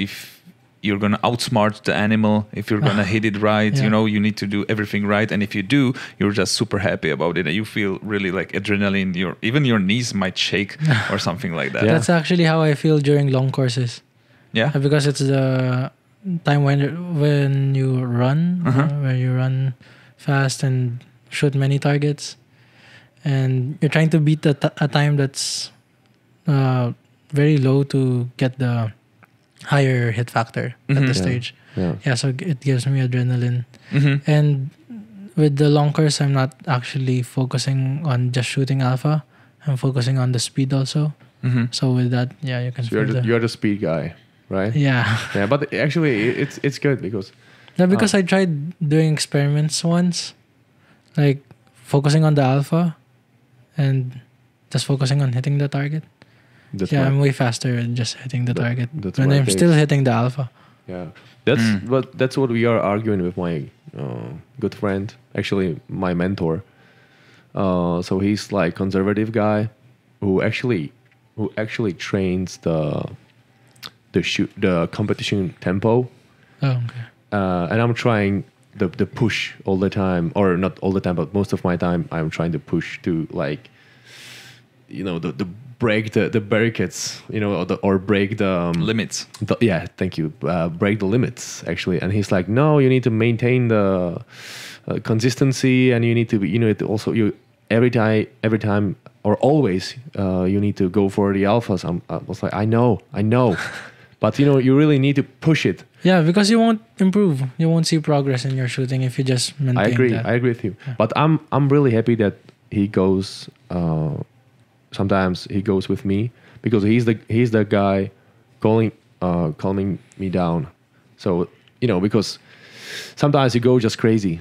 you're gonna outsmart the animal, if you're gonna hit it right. Yeah. You need to do everything right, and if you do, you're just super happy about it, and you feel really like adrenaline. Even your knees might shake or something like that. Yeah. That's actually how I feel during long courses. Yeah. Because it's the time when you run, where you run fast and shoot many targets, and you're trying to beat a time that's very low to get the higher hit factor at the Yeah. stage. Yeah. Yeah, so it gives me adrenaline. Mhm. And with the long course, I'm not actually focusing on just shooting alpha. I'm focusing on the speed also. Mhm. So with that, yeah, you can So feel you're the speed guy, right? yeah. Yeah, but actually it's good because No, because I tried doing experiments once, like focusing on the alpha and just focusing on hitting the target. that's Yeah, my- I'm way faster at just hitting the target. that's When my I'm pace. still hitting the alpha. Yeah, that's what we are arguing with my good friend, actually my mentor. So he's like conservative guy who actually trains the competition tempo, Oh, okay. and I'm trying the push all the time, or not all the time, but most of my time I'm trying to push to like the break the barricades, or break the Limits. yeah, thank you. Break the limits, actually. And he's like, no, you need to maintain the consistency, and you need to be, every time, or always, you need to go for the alphas. I was like, I know, but you really need to push it. Yeah, because you won't improve. You won't see progress in your shooting if you just maintain I agree. that. I agree with you. Yeah. But I'm really happy that he goes. Sometimes he goes with me because he's the guy calming me down. So because sometimes you go just crazy.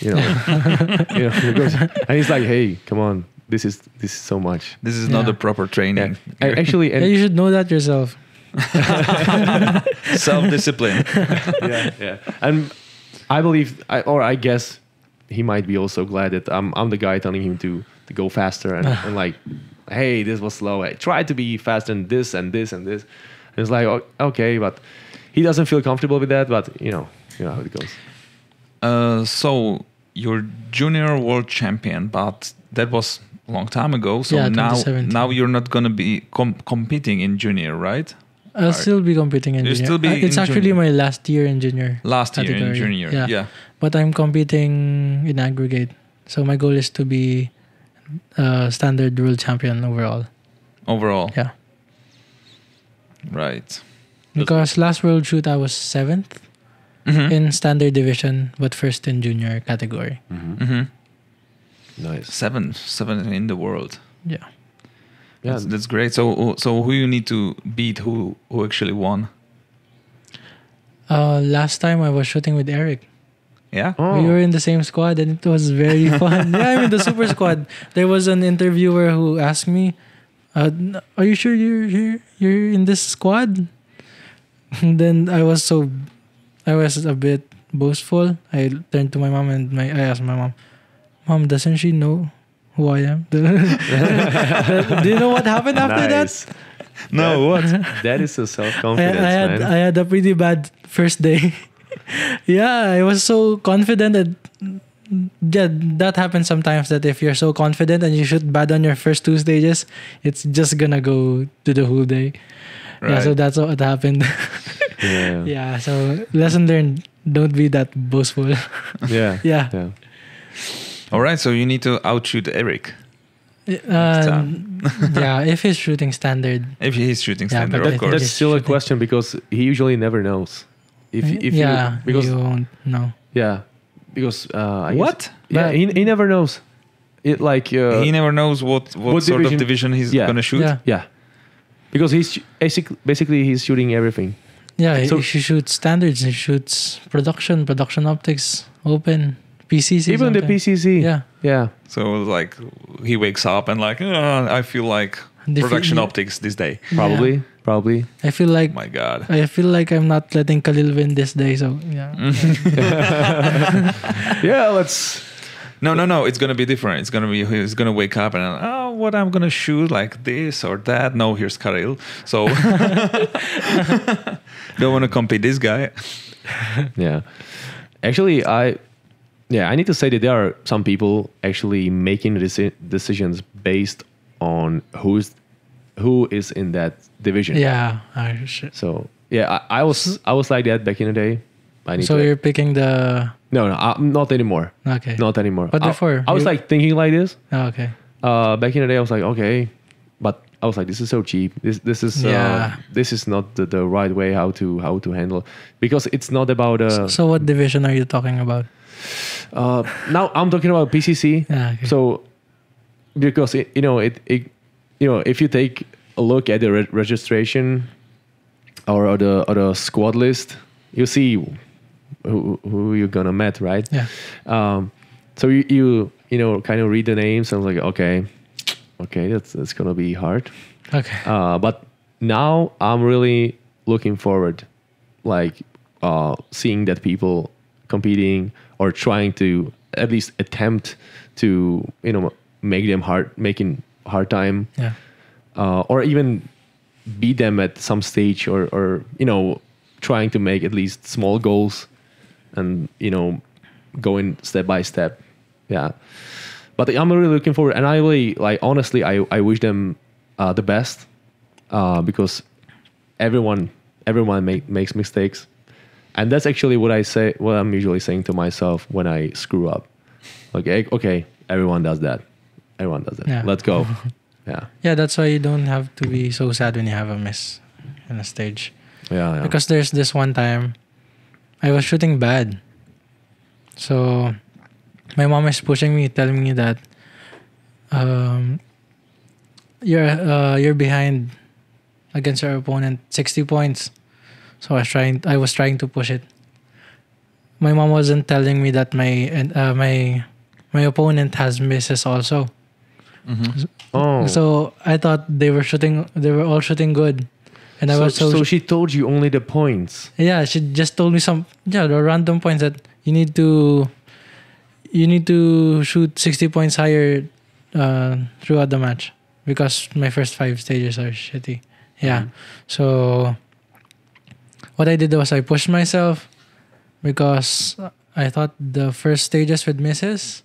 He goes, and he's like, hey, come on, this is so much. This is not the proper training. Actually, Yeah, you should know that yourself. Self-discipline. yeah. And I believe, I guess, he might be also glad that I'm the guy telling him to go faster and like, hey, this was slow. I tried to be faster than this and this and this. And it's like, okay, but he doesn't feel comfortable with that. But you know how it goes. So you're junior world champion, but that was a long time ago. So Yeah, now 2017. you're not gonna be competing in junior, right? I'll still be competing in You'll junior. still be It's in actually junior. my last year in junior. Last year in category. junior, yeah. But I'm competing in aggregate. So my goal is to be standard world champion overall. Overall, Yeah. right. Because last world shoot I was 7th Mhm. in standard division, but first in junior category. Mhm. Nice. Seven in the world. Yeah. Yeah. That's great. So who you need to beat? Who actually won? Last time I was shooting with Eric. Yeah. Oh. We were in the same squad and it was very fun. Yeah, I'm in the super squad. There was an interviewer who asked me, "Are you sure you're in this squad?" And then I was a bit boastful. I turned to my mom and I asked my mom, "Mom, doesn't she know who I am?" Do you know what happened after Nice. No, what? That is a that? self-confidence, man. I had a pretty bad first day. Yeah, I was so confident that that happens sometimes, that if you're so confident and you shoot bad on your first 2 stages, it's just gonna go to the whole day. Yeah, so Right. that's what happened. Yeah. Yeah, so lesson learned, don't be that boastful. Yeah. Yeah. Yeah. All right. So you need to outshoot Eric Yeah, if he's shooting standard. if he's shooting Yeah, standard, but of I think course. That's He's still a shooting. question because he usually never knows. If Yeah, because you won't know. yeah, because I guess- What? yeah, But- he never knows. It like He never knows what sort of division he's Yeah. gonna shoot. Yeah. yeah, because he's basically he's shooting everything. Yeah, So- he shoots standards, he shoots production optics, open, PCC. Even the sometimes. PCC. Yeah. Yeah. So like he wakes up and like, I feel like The production fi- optics this day. Probably. Probably. I feel like My God. I feel like I'm not letting Kahlil win this day, so yeah. Yeah. Let's. No. It's gonna be different. He's gonna wake up and what I'm gonna shoot like this or that. No, here's Kahlil. So don't want to compete this guy. Yeah. Actually, I need to say that there are some people actually making decisions based on who is in that division. Yeah. So yeah, I was like that back in the day. I need So to, you're picking the no, not anymore. okay. Not anymore. But before, I was you- like thinking like this. Oh, okay. Back in the day, I was like, okay, but I was like, this is so cheap. This is Yeah. this is not the right way how to handle, because it's not about So what division are you talking about? now I'm talking about PCC. Yeah. Okay. So because it if you take a look at the registration or the squad list, you see who you're gonna met, right? Yeah. So you kind of read the names and I was like, okay, that's gonna be hard. Okay. But now I'm really looking forward, like seeing that people competing or trying to at least attempt to making hard time, Yeah. or even beat them at some stage, or trying to make at least small goals and going step by step. Yeah. But I'm really looking forward, and I really honestly I wish them the best, because everyone makes mistakes, and that's actually what I'm usually saying to myself when I screw up. Like, okay, everyone does that. Everyone does that. Yeah. Let's go. Yeah. Yeah, that's why you don't have to be so sad when you have a miss in a stage. Yeah. Because there's this one time I was shooting bad. So my mom is pushing me, telling me that you're behind against your opponent 60 points. So I was trying to push it. My mom wasn't telling me that my opponent has misses also. Oh. So I thought they were all shooting good. And I was so she told you only the points. Yeah, she just told me the random points that you need to shoot 60 points higher throughout the match because my first 5 stages are shitty. Yeah. So what I did was I pushed myself because I thought the first stages with misses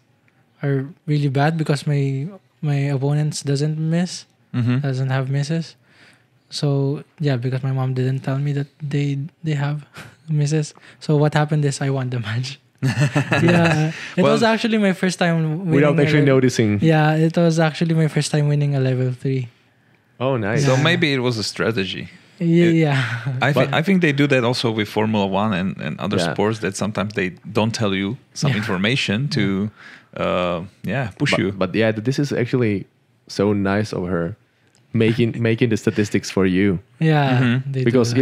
are really bad because my opponents doesn't have misses. So yeah, because my mom didn't tell me that they have misses. So what happened is I won the match. Yeah, it was actually my first time winning without actually noticing. Yeah, it was actually my first time winning a level 3. Oh, nice. So maybe it was a strategy. Yeah. I think they do that also with Formula One and other sports, that sometimes they don't tell you some information to push you. But yeah, this is actually so nice of her making the statistics for you. Yeah. Because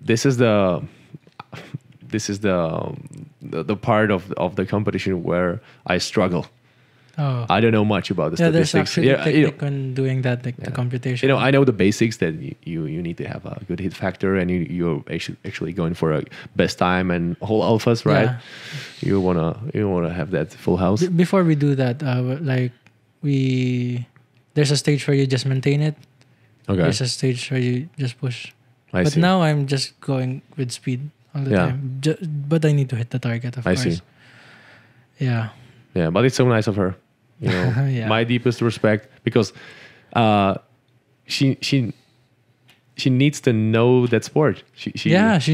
this is the part of the competition where I struggle. Oh. I don't know much about the there's statistics. actually technique when doing that, the computation. I know the basics that you need to have a good hit factor, and you're actually going for a best time and whole alphas, right? Yeah. You wanna have that full house. Before we do that, there's a stage where you just maintain it. Okay. There's a stage where you just push. I But see. now I'm just going with speed all the time. But I need to hit the target, of course. I see. Yeah. Yeah, but it's so nice of her. Yeah. My deepest respect, because she needs to know that sport. She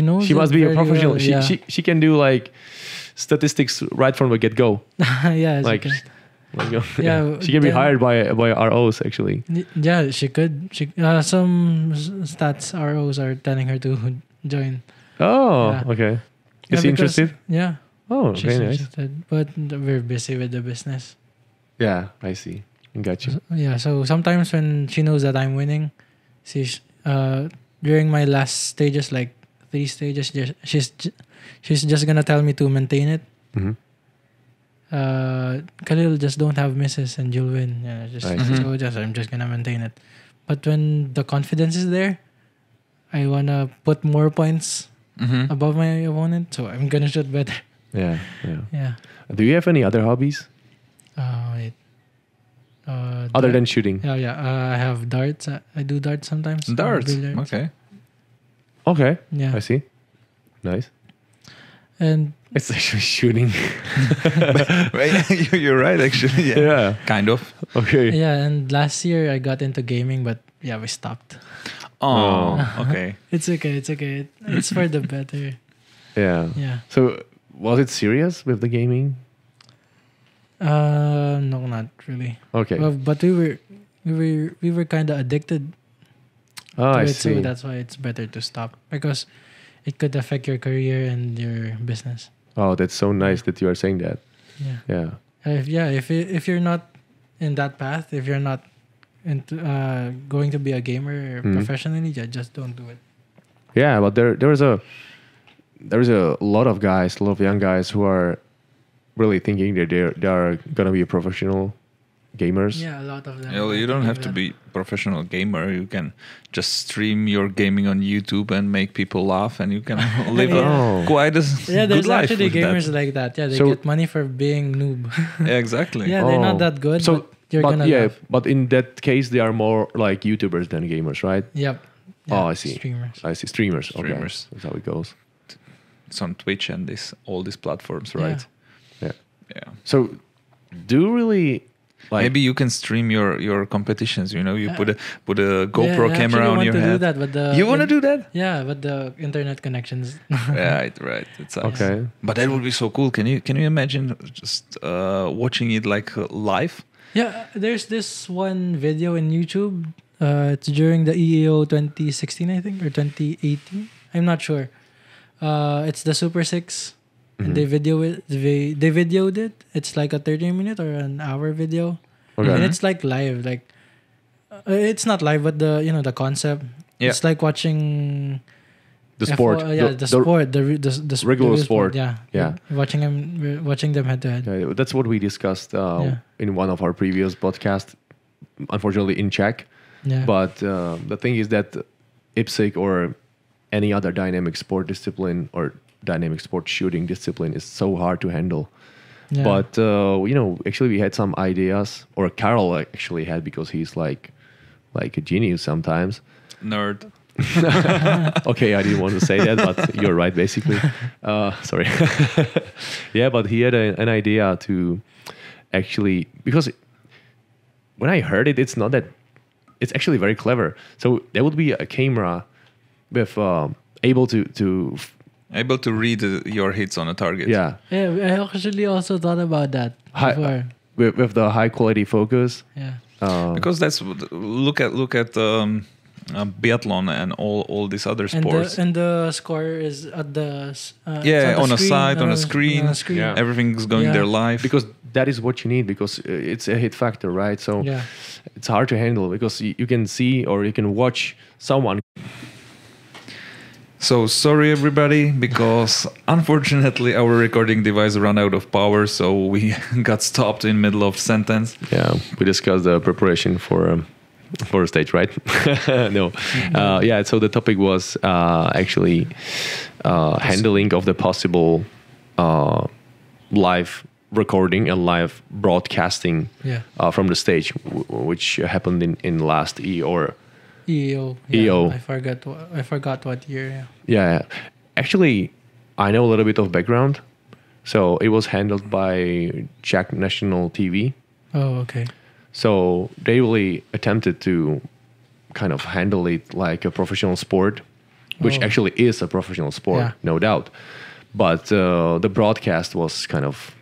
knows. She must be a professional. Well, yeah. She can do like statistics right from the get go. Yeah. Like, Yeah, she can be hired by ROs actually. Yeah, she could. Some stats ROs are telling her to join. Oh, Yeah. okay. Yeah, Is she because- interested? Yeah, Oh, she's very nice. interested. But we're busy with the business. Yeah, I see. Got you. Yeah, so sometimes when she knows that I'm winning, during my last stages, like 3 stages, she's just gonna tell me to maintain it. Mm-hmm. Kahlil, just don't have misses and you'll win. Yeah, I'm just gonna maintain it. But when the confidence is there, I wanna put more points above my opponent, so I'm gonna shoot better. Yeah. Yeah. Do you have any other hobbies Wait. other than shooting? Yeah. I have darts. I do darts sometimes. Darts. Billiards. Okay. Okay. Yeah. I see. Nice. And It's actually shooting. You're right, actually. Yeah. Yeah. Kind of. Okay. yeah, and last year I got into gaming, but yeah, we stopped. Oh, okay. It's okay. It's for the better. Yeah. Yeah. So was it serious with the gaming? No, not really. Okay. Well, but we were kind of addicted Oh, to I it, see. so that's why it's better to stop because it could affect your career and your business. Oh, that's so nice that you are saying that. Yeah. Yeah. If you're not in that path, if you're not into going to be a gamer professionally, just don't do it. Yeah, but there's a lot of young guys who are really thinking that they are gonna be professional gamers. Yeah, a lot of them. Well, you don't have to be professional gamer. You can just stream your gaming on YouTube and make people laugh, and you can live quite a Yeah, there's good life actually with gamers that. like that. Yeah, they So- get money for being noob. Yeah, exactly. Yeah, they're not that good. So, but you're gonna laugh. but in that case, they are more like YouTubers than gamers, right? Yep. Oh, Yeah, I see. Streamers. I see. Streamers. Streamers. Okay. That's how it goes. It's on Twitch and all these platforms, right? Yeah. Yeah. So, do you really like? Maybe you can stream your competitions. You put a Yeah, GoPro I camera actually on want your to head. do that, but You want to do that? Yeah, but the internet connections. Right. It's nice. Okay. But that would be so cool. Can you imagine just watching it like live? Yeah, there's this one video in YouTube. It's during the EAO 2016, I think, or 2018. I'm not sure. It's the Super Six. And they videoed it. It's like a 30-minute or an hour video. Okay. And it's like live. Like it's not live, but the concept. Yeah. It's like watching The sport. the sport, the regular real sport. Yeah. Yeah. Watching them head to head. Yeah, that's what we discussed in one of our previous podcasts. Unfortunately, in Czech. Yeah. But the thing is that IPSC or any other dynamic sport discipline or dynamic sport shooting discipline is so hard to handle. Yeah. But actually we had some ideas, or Carol actually had, because he's like a genius sometimes. Nerd. Okay, I didn't want to say that, but you're right, basically. Sorry. Yeah, but he had an idea to actually, because when I heard it, it's not that, it's actually very clever. So there would be a camera with able to read your hits on a target. Yeah. Yeah, I actually also thought about that before. With the high quality focus. Yeah. Because that's look at biathlon and all these other sports. And the score is at the on a side, on a screen. Yeah. Everything's going there live. Because that is what you need, because it's a hit factor, right? So it's hard to handle, because you can see or you can watch someone. So sorry everybody, because unfortunately our recording device ran out of power, so we got stopped in middle of sentence. Yeah, we discussed the preparation for a stage, right? No. Yeah, so the topic was actually handling of the possible live recording and live broadcasting from the stage, which happened in last EO. EO. I forgot what year. Yeah. Actually, I know a little bit of background. So it was handled by Czech national TV. Oh, okay. So they really attempted to kind of handle it like a professional sport, which actually is a professional sport, no doubt. But the broadcast was kind of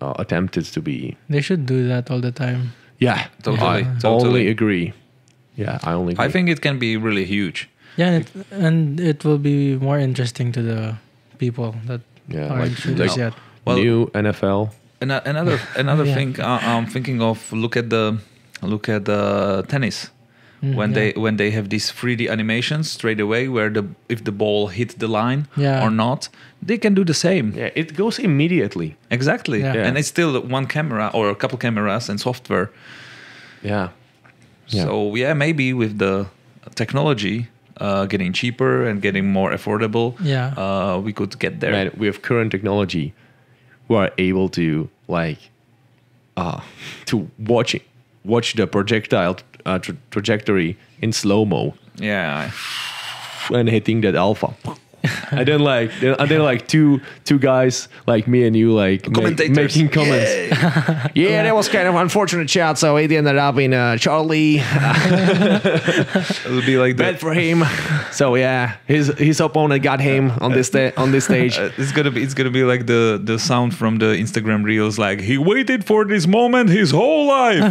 attempted to be. They should do that all the time. Yeah, totally. I only agree. Yeah, I only agree. I think it can be really huge. Yeah, and it will be more interesting to the people that aren't shooters yet. Well, new NFL. Another thing I'm thinking of. Look at the tennis. When they have these 3D animations straight away, where if the ball hit the line or not, they can do the same. Yeah, it goes immediately. Exactly. Yeah. And it's still one camera or a couple cameras and software. Yeah. So maybe with the technology getting cheaper and getting more affordable, we could get there. Man, with current technology, we are able to to watch the projectile trajectory in slow mo. Yeah. And hitting that alpha. And then two guys like me and you making comments. Yeah, that was kind of unfortunate shot. So it ended up in Charlie. It'll be like bad for him. So yeah, his opponent got him on this stage. It's gonna be like the sound from the Instagram reels. Like, he waited for this moment his whole life,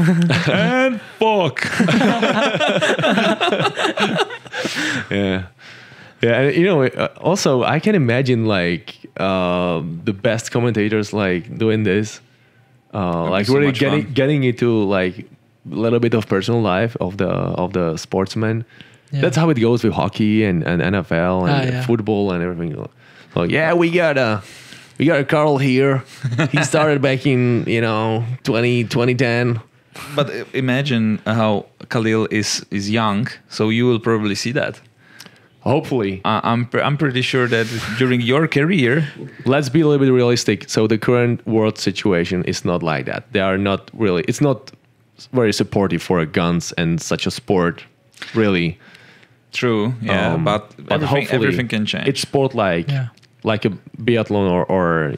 and fuck. Yeah. Yeah, and also I can imagine the best commentators doing this, really getting into a little bit of personal life of the sportsman. Yeah. That's how it goes with hockey and NFL and football and everything. So yeah, we got a Carl here. He started back in 2010. But imagine how Kahlil is young, so you will probably see that. Hopefully. I'm pretty sure that during your career... Let's be a little bit realistic. So the current world situation is not like that. They are not really... It's not very supportive for guns and such a sport, really. True, yeah. But everything can change. It's sport like a biathlon or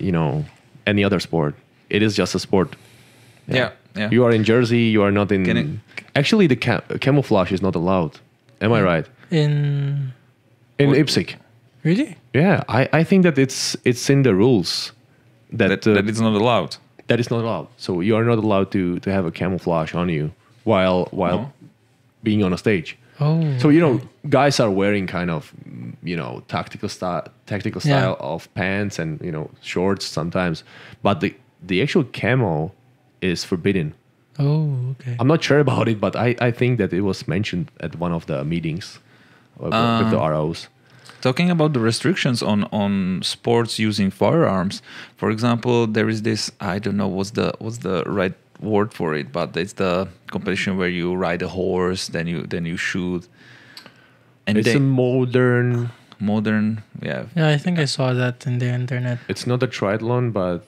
any other sport. It is just a sport. Yeah. You are in Jersey. You are not in... Actually, the camouflage is not allowed. Am I right? In IPSC. Really? Yeah, I think that it's in the rules that it's not allowed. that is not allowed. So you are not allowed to have a camouflage on you while being on a stage. Oh. So guys are wearing kind of tactical style of pants and shorts sometimes, but the actual camo is forbidden. Oh, okay. I'm not sure about it, but I think that it was mentioned at one of the meetings with the ROs. Talking about the restrictions on sports using firearms, for example, there is this, I don't know what's the right word for it, but it's the competition where you ride a horse, then you shoot. And it's a modern, yeah. Yeah, I think I saw that in the internet. It's not a triathlon, but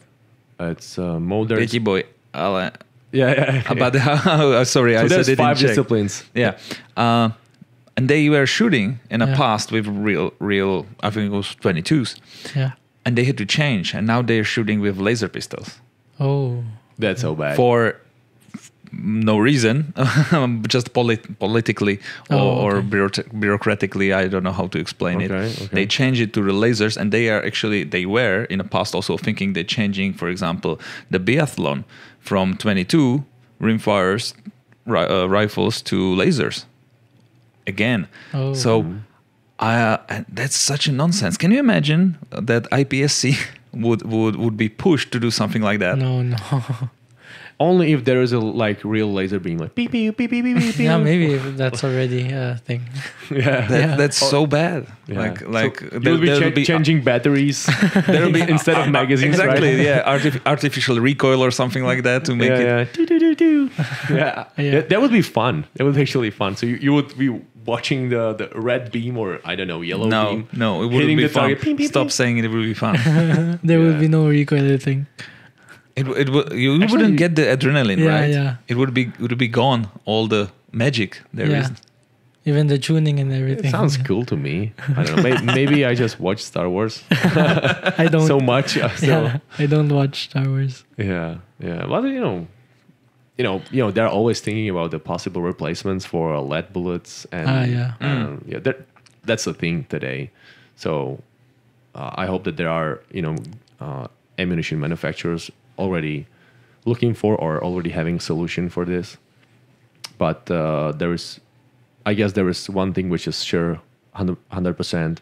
it's a modern. Petty boy. Yeah. But sorry, so I there's said it 5 in Czech. disciplines. Yeah. And they were shooting in the past with real, I think it was 22s. Yeah. And they had to change, and now they're shooting with laser pistols. Oh. That's so bad. For no reason, just politically or bureaucratically, I don't know how to explain it. Okay. They change it to the lasers, and they were in the past also thinking they're changing, for example, the biathlon from 22 rimfires rifles to lasers. Again. Oh. So that's such a nonsense. Can you imagine that IPSC would be pushed to do something like that? No. Only if there is a real laser beam, like beep beep beep beep beep beep. Yeah, maybe that's already a thing. That's so bad. Yeah. Like so you'll be changing batteries. There'll be instead of magazines. Exactly. Right? Yeah. Artificial recoil or something like that to make it. Yeah. That would be fun. That would be actually fun. So you would be watching the red beam or I don't know yellow beam. No, it wouldn't be fun. Stop saying it would be fun. There would be no recoil thing. You wouldn't get the adrenaline, right? Yeah. It would be gone. All the magic there is. Even the tuning and everything. It sounds cool to me. I don't know. Maybe I just watch Star Wars. I don't so much. I don't watch Star Wars. Yeah. Well, they're always thinking about the possible replacements for lead bullets, and that's the thing today. So I hope that there are ammunition manufacturers already looking for or already having solution for this. But there is one thing which is sure 100%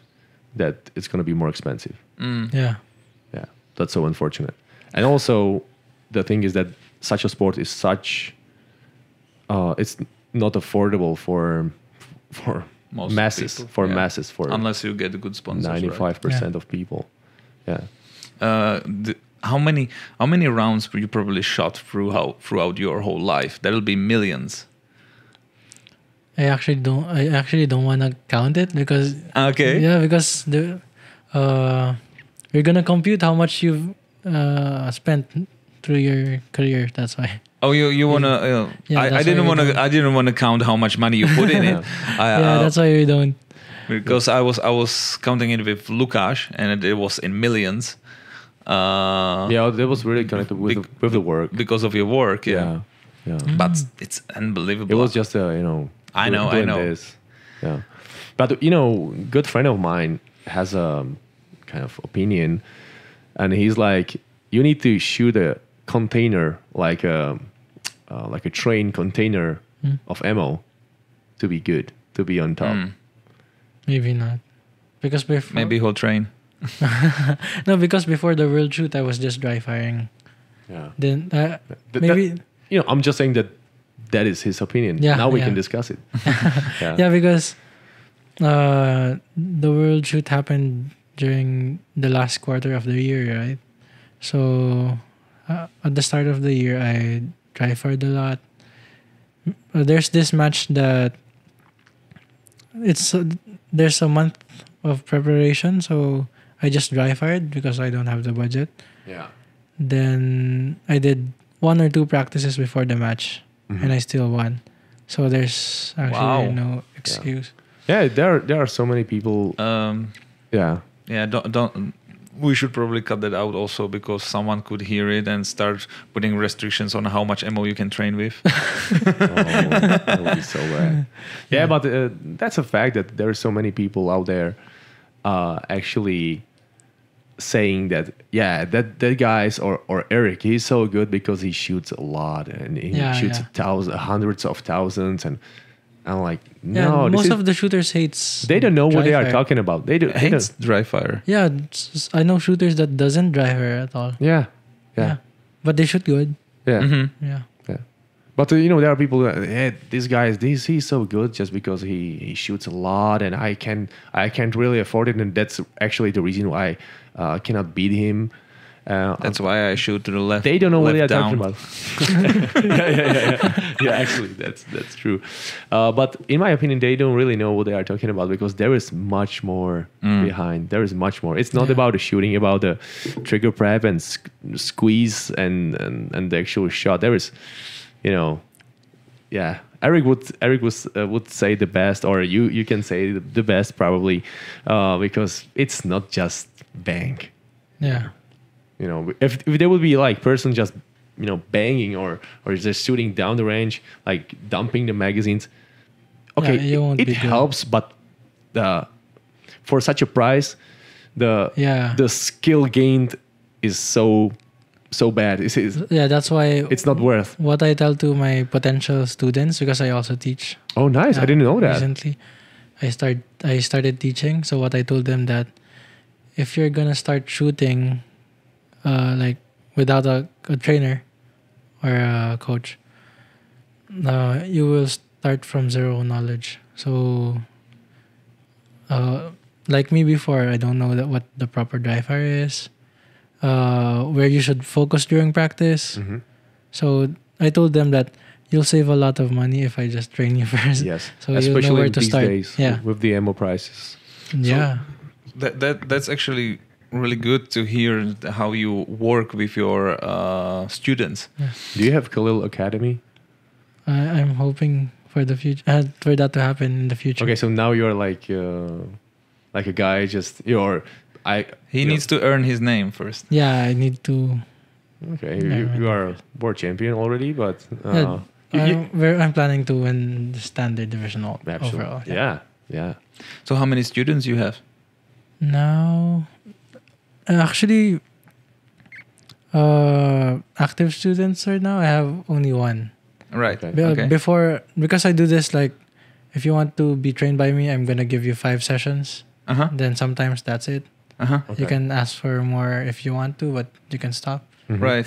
that it's going to be more expensive. Yeah, that's so unfortunate. And also the thing is that such a sport is it's not affordable for most masses people. For masses unless you get good sponsors. 95% of people. How many rounds you probably shot throughout your whole life? That'll be millions. I actually don't want to count it because because you're gonna compute how much you've spent through your career. That's why. Oh, you wanna? I didn't want to count how much money you put in it. That's why we don't. Because I was counting it with Lukáš, and it was in millions. That was really connected with the work because of your work. Yeah. But it's unbelievable. It was just I know. This. Yeah, but good friend of mine has a kind of opinion, and he's like, you need to shoot a container like a train container of ammo to be good, to be on top. Maybe not, because before maybe whole train. No, because before the World Shoot, I was just dry firing. Yeah. Then maybe I'm just saying that is his opinion. Yeah. Now we can discuss it. Because the World Shoot happened during the last quarter of the year, right? So at the start of the year, I dry fired a lot. There's this match that there's a month of preparation, so I just dry fired because I don't have the budget. Yeah. Then I did 1 or 2 practices before the match, and I still won. So there's actually no excuse. Yeah, there are so many people. Yeah. Don't. We should probably cut that out also because someone could hear it and start putting restrictions on how much ammo you can train with. That would be so bad. Yeah, but that's a fact that there are so many people out there actually saying that that guy's or Eric, he's so good because he shoots a lot and he shoots hundreds of thousands, and I'm like, no, most of the shooters hates. They don't know what they are fire. talking about. They Hates dry fire. Yeah, I know shooters that doesn't dry fire at all. Yeah, But they shoot good. yeah. Mm-hmm. Yeah. But there are people that, hey, this guy is he's so good just because he shoots a lot, and I can't really afford it, and that's actually the reason why I cannot beat him. That's why I shoot to the left. They don't know what they are down. talking about. Yeah. Actually, that's true. But in my opinion, they don't really know what they are talking about because there is much more behind. There is much more. It's not about the shooting, about the trigger prep and squeeze and the actual shot. There is, Eric would say the best, or you can say the best probably, because it's not just bang. Yeah. If there would be like person just banging or just shooting down the range, like dumping the magazines, okay, it helps, but for such a price, the skill gained is so bad. That's why it's not worth. What I tell to my potential students, because I also teach. Oh, nice! I didn't know that. Recently, I started teaching. So what I told them that if you're gonna start shooting, like without a trainer or a coach, you will start from zero knowledge. So, like me before, I don't know what the proper dry fire is. Where you should focus during practice. Mm-hmm. So I told them that you'll save a lot of money if I just train you first. Yes, so especially you'll know where to these start. days with the ammo prices. Yeah. So that's actually really good to hear how you work with your students. Yeah. Do you have Kahlil Academy? I'm hoping for the future, for that to happen in the future. Okay, so now you're like a guy, He needs to earn his name first. Yeah, I need to. Okay, you are a world champion already, but I'm planning to win the standard division overall. Yeah. So how many students you have? Now, actually, active students right now, I have only one. Right. Okay. Before, because I do this, like, if you want to be trained by me, I'm gonna give you 5 sessions. Then sometimes that's it. Okay. You can ask for more if you want to, but you can stop. Mm-hmm. Right.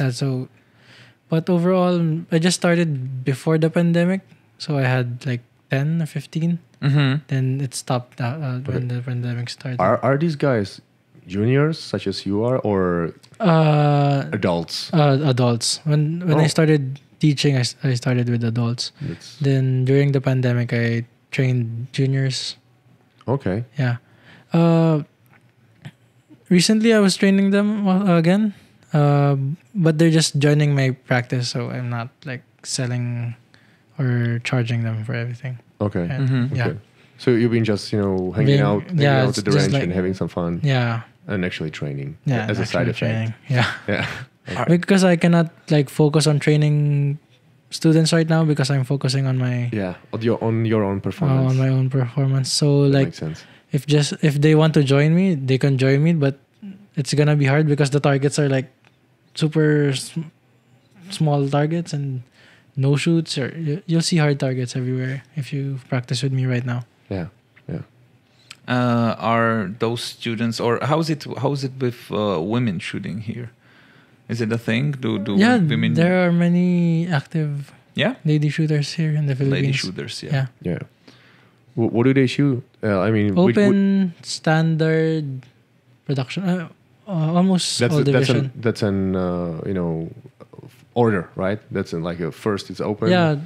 But overall, I just started before the pandemic, so I had like 10 or 15. Mm-hmm. Then it stopped when the pandemic started. Are these guys juniors such as you are, or adults? Adults. When I started teaching, I started with adults. Then during the pandemic, I trained juniors. Okay. Yeah. Recently, I was training them again, but they're just joining my practice, so I'm not like selling or charging them for everything. Okay. And, Okay. So you've been just hanging out at the range and having some fun. Yeah. And actually training. Yeah. As a side effect. Training. Yeah. Yeah. Okay. Because I cannot like focus on training students right now because I'm focusing on my on your own performance. On my own performance. So that like makes sense. If they want to join me, they can join me, but it's gonna be hard because the targets are like super small targets and no shoots, or you'll see hard targets everywhere if you practice with me right now. Yeah. Are those students, or how's it with women shooting here? Is it a thing? Do women? There are many active lady shooters here in the Philippines. Lady shooters, yeah. What do they shoot? I mean, open, standard, production, almost all division. That's an order, right? That's in like first it's open. Yeah,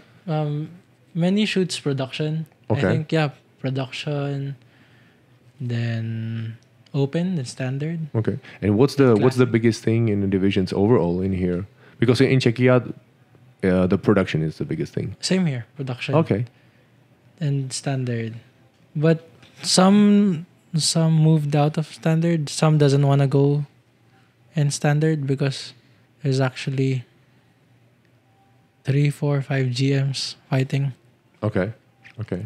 many shoots production. Okay. I think production, then open, then standard. Okay. And what's the biggest thing in the divisions overall in here? Because in Czechia, the production is the biggest thing. Same here, production. Okay. And standard, but some moved out of standard. Some doesn't want to go in standard because there's actually 3, 4, 5 GMs fighting. Okay.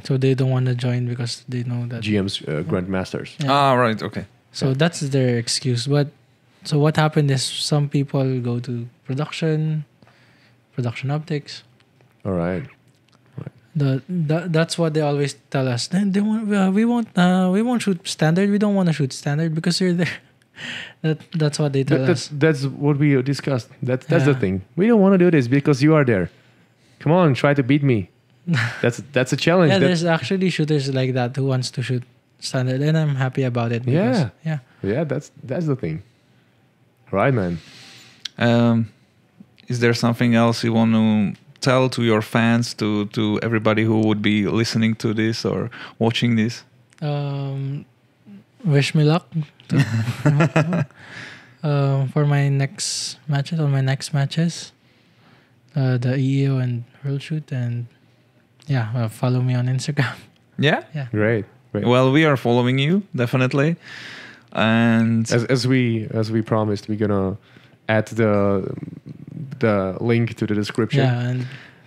So they don't want to join because they know that GMs, grandmasters. Yeah. Right. Okay. So that's their excuse. But So what happened is some people go to production optics. All right. That's what they always tell us. Then we won't shoot standard. We don't want to shoot standard because you're there. That's what they tell us. That's what we discussed. That's the thing. We don't want to do this because you are there. Come on, try to beat me. That's a challenge. Yeah, there's actually shooters like that who wants to shoot standard, and I'm happy about it. Because, yeah. That's the thing. Right, man. Is there something else you want to tell to your fans, to everybody who would be listening to this or watching this? Wish me luck for my next matches. The EEO and World Shoot, and follow me on Instagram. Yeah? Great. Well, we are following you, definitely. And as we promised, we're gonna add the link to the description. Yeah,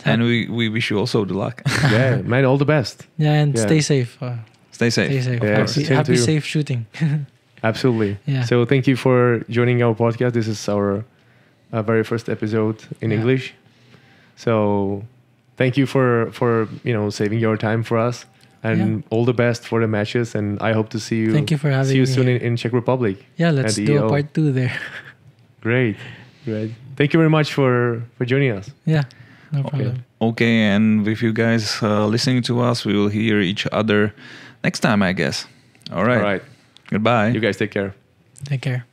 and we wish you also the luck. Yeah, man, all the best. Yeah, and stay safe. Stay safe. Yeah, happy safe shooting. Absolutely. Yeah. So thank you for joining our podcast. This is our very first episode in English. So thank you for saving your time for us, and all the best for the matches. And I hope to see you. Thank you for having me. See you soon in Czech Republic. Yeah, let's do a part 2 there. Great. Thank you very much for joining us. Yeah, no problem. Okay, and with you guys listening to us, we will hear each other next time, I guess. All right. All right. Goodbye. You guys take care. Take care.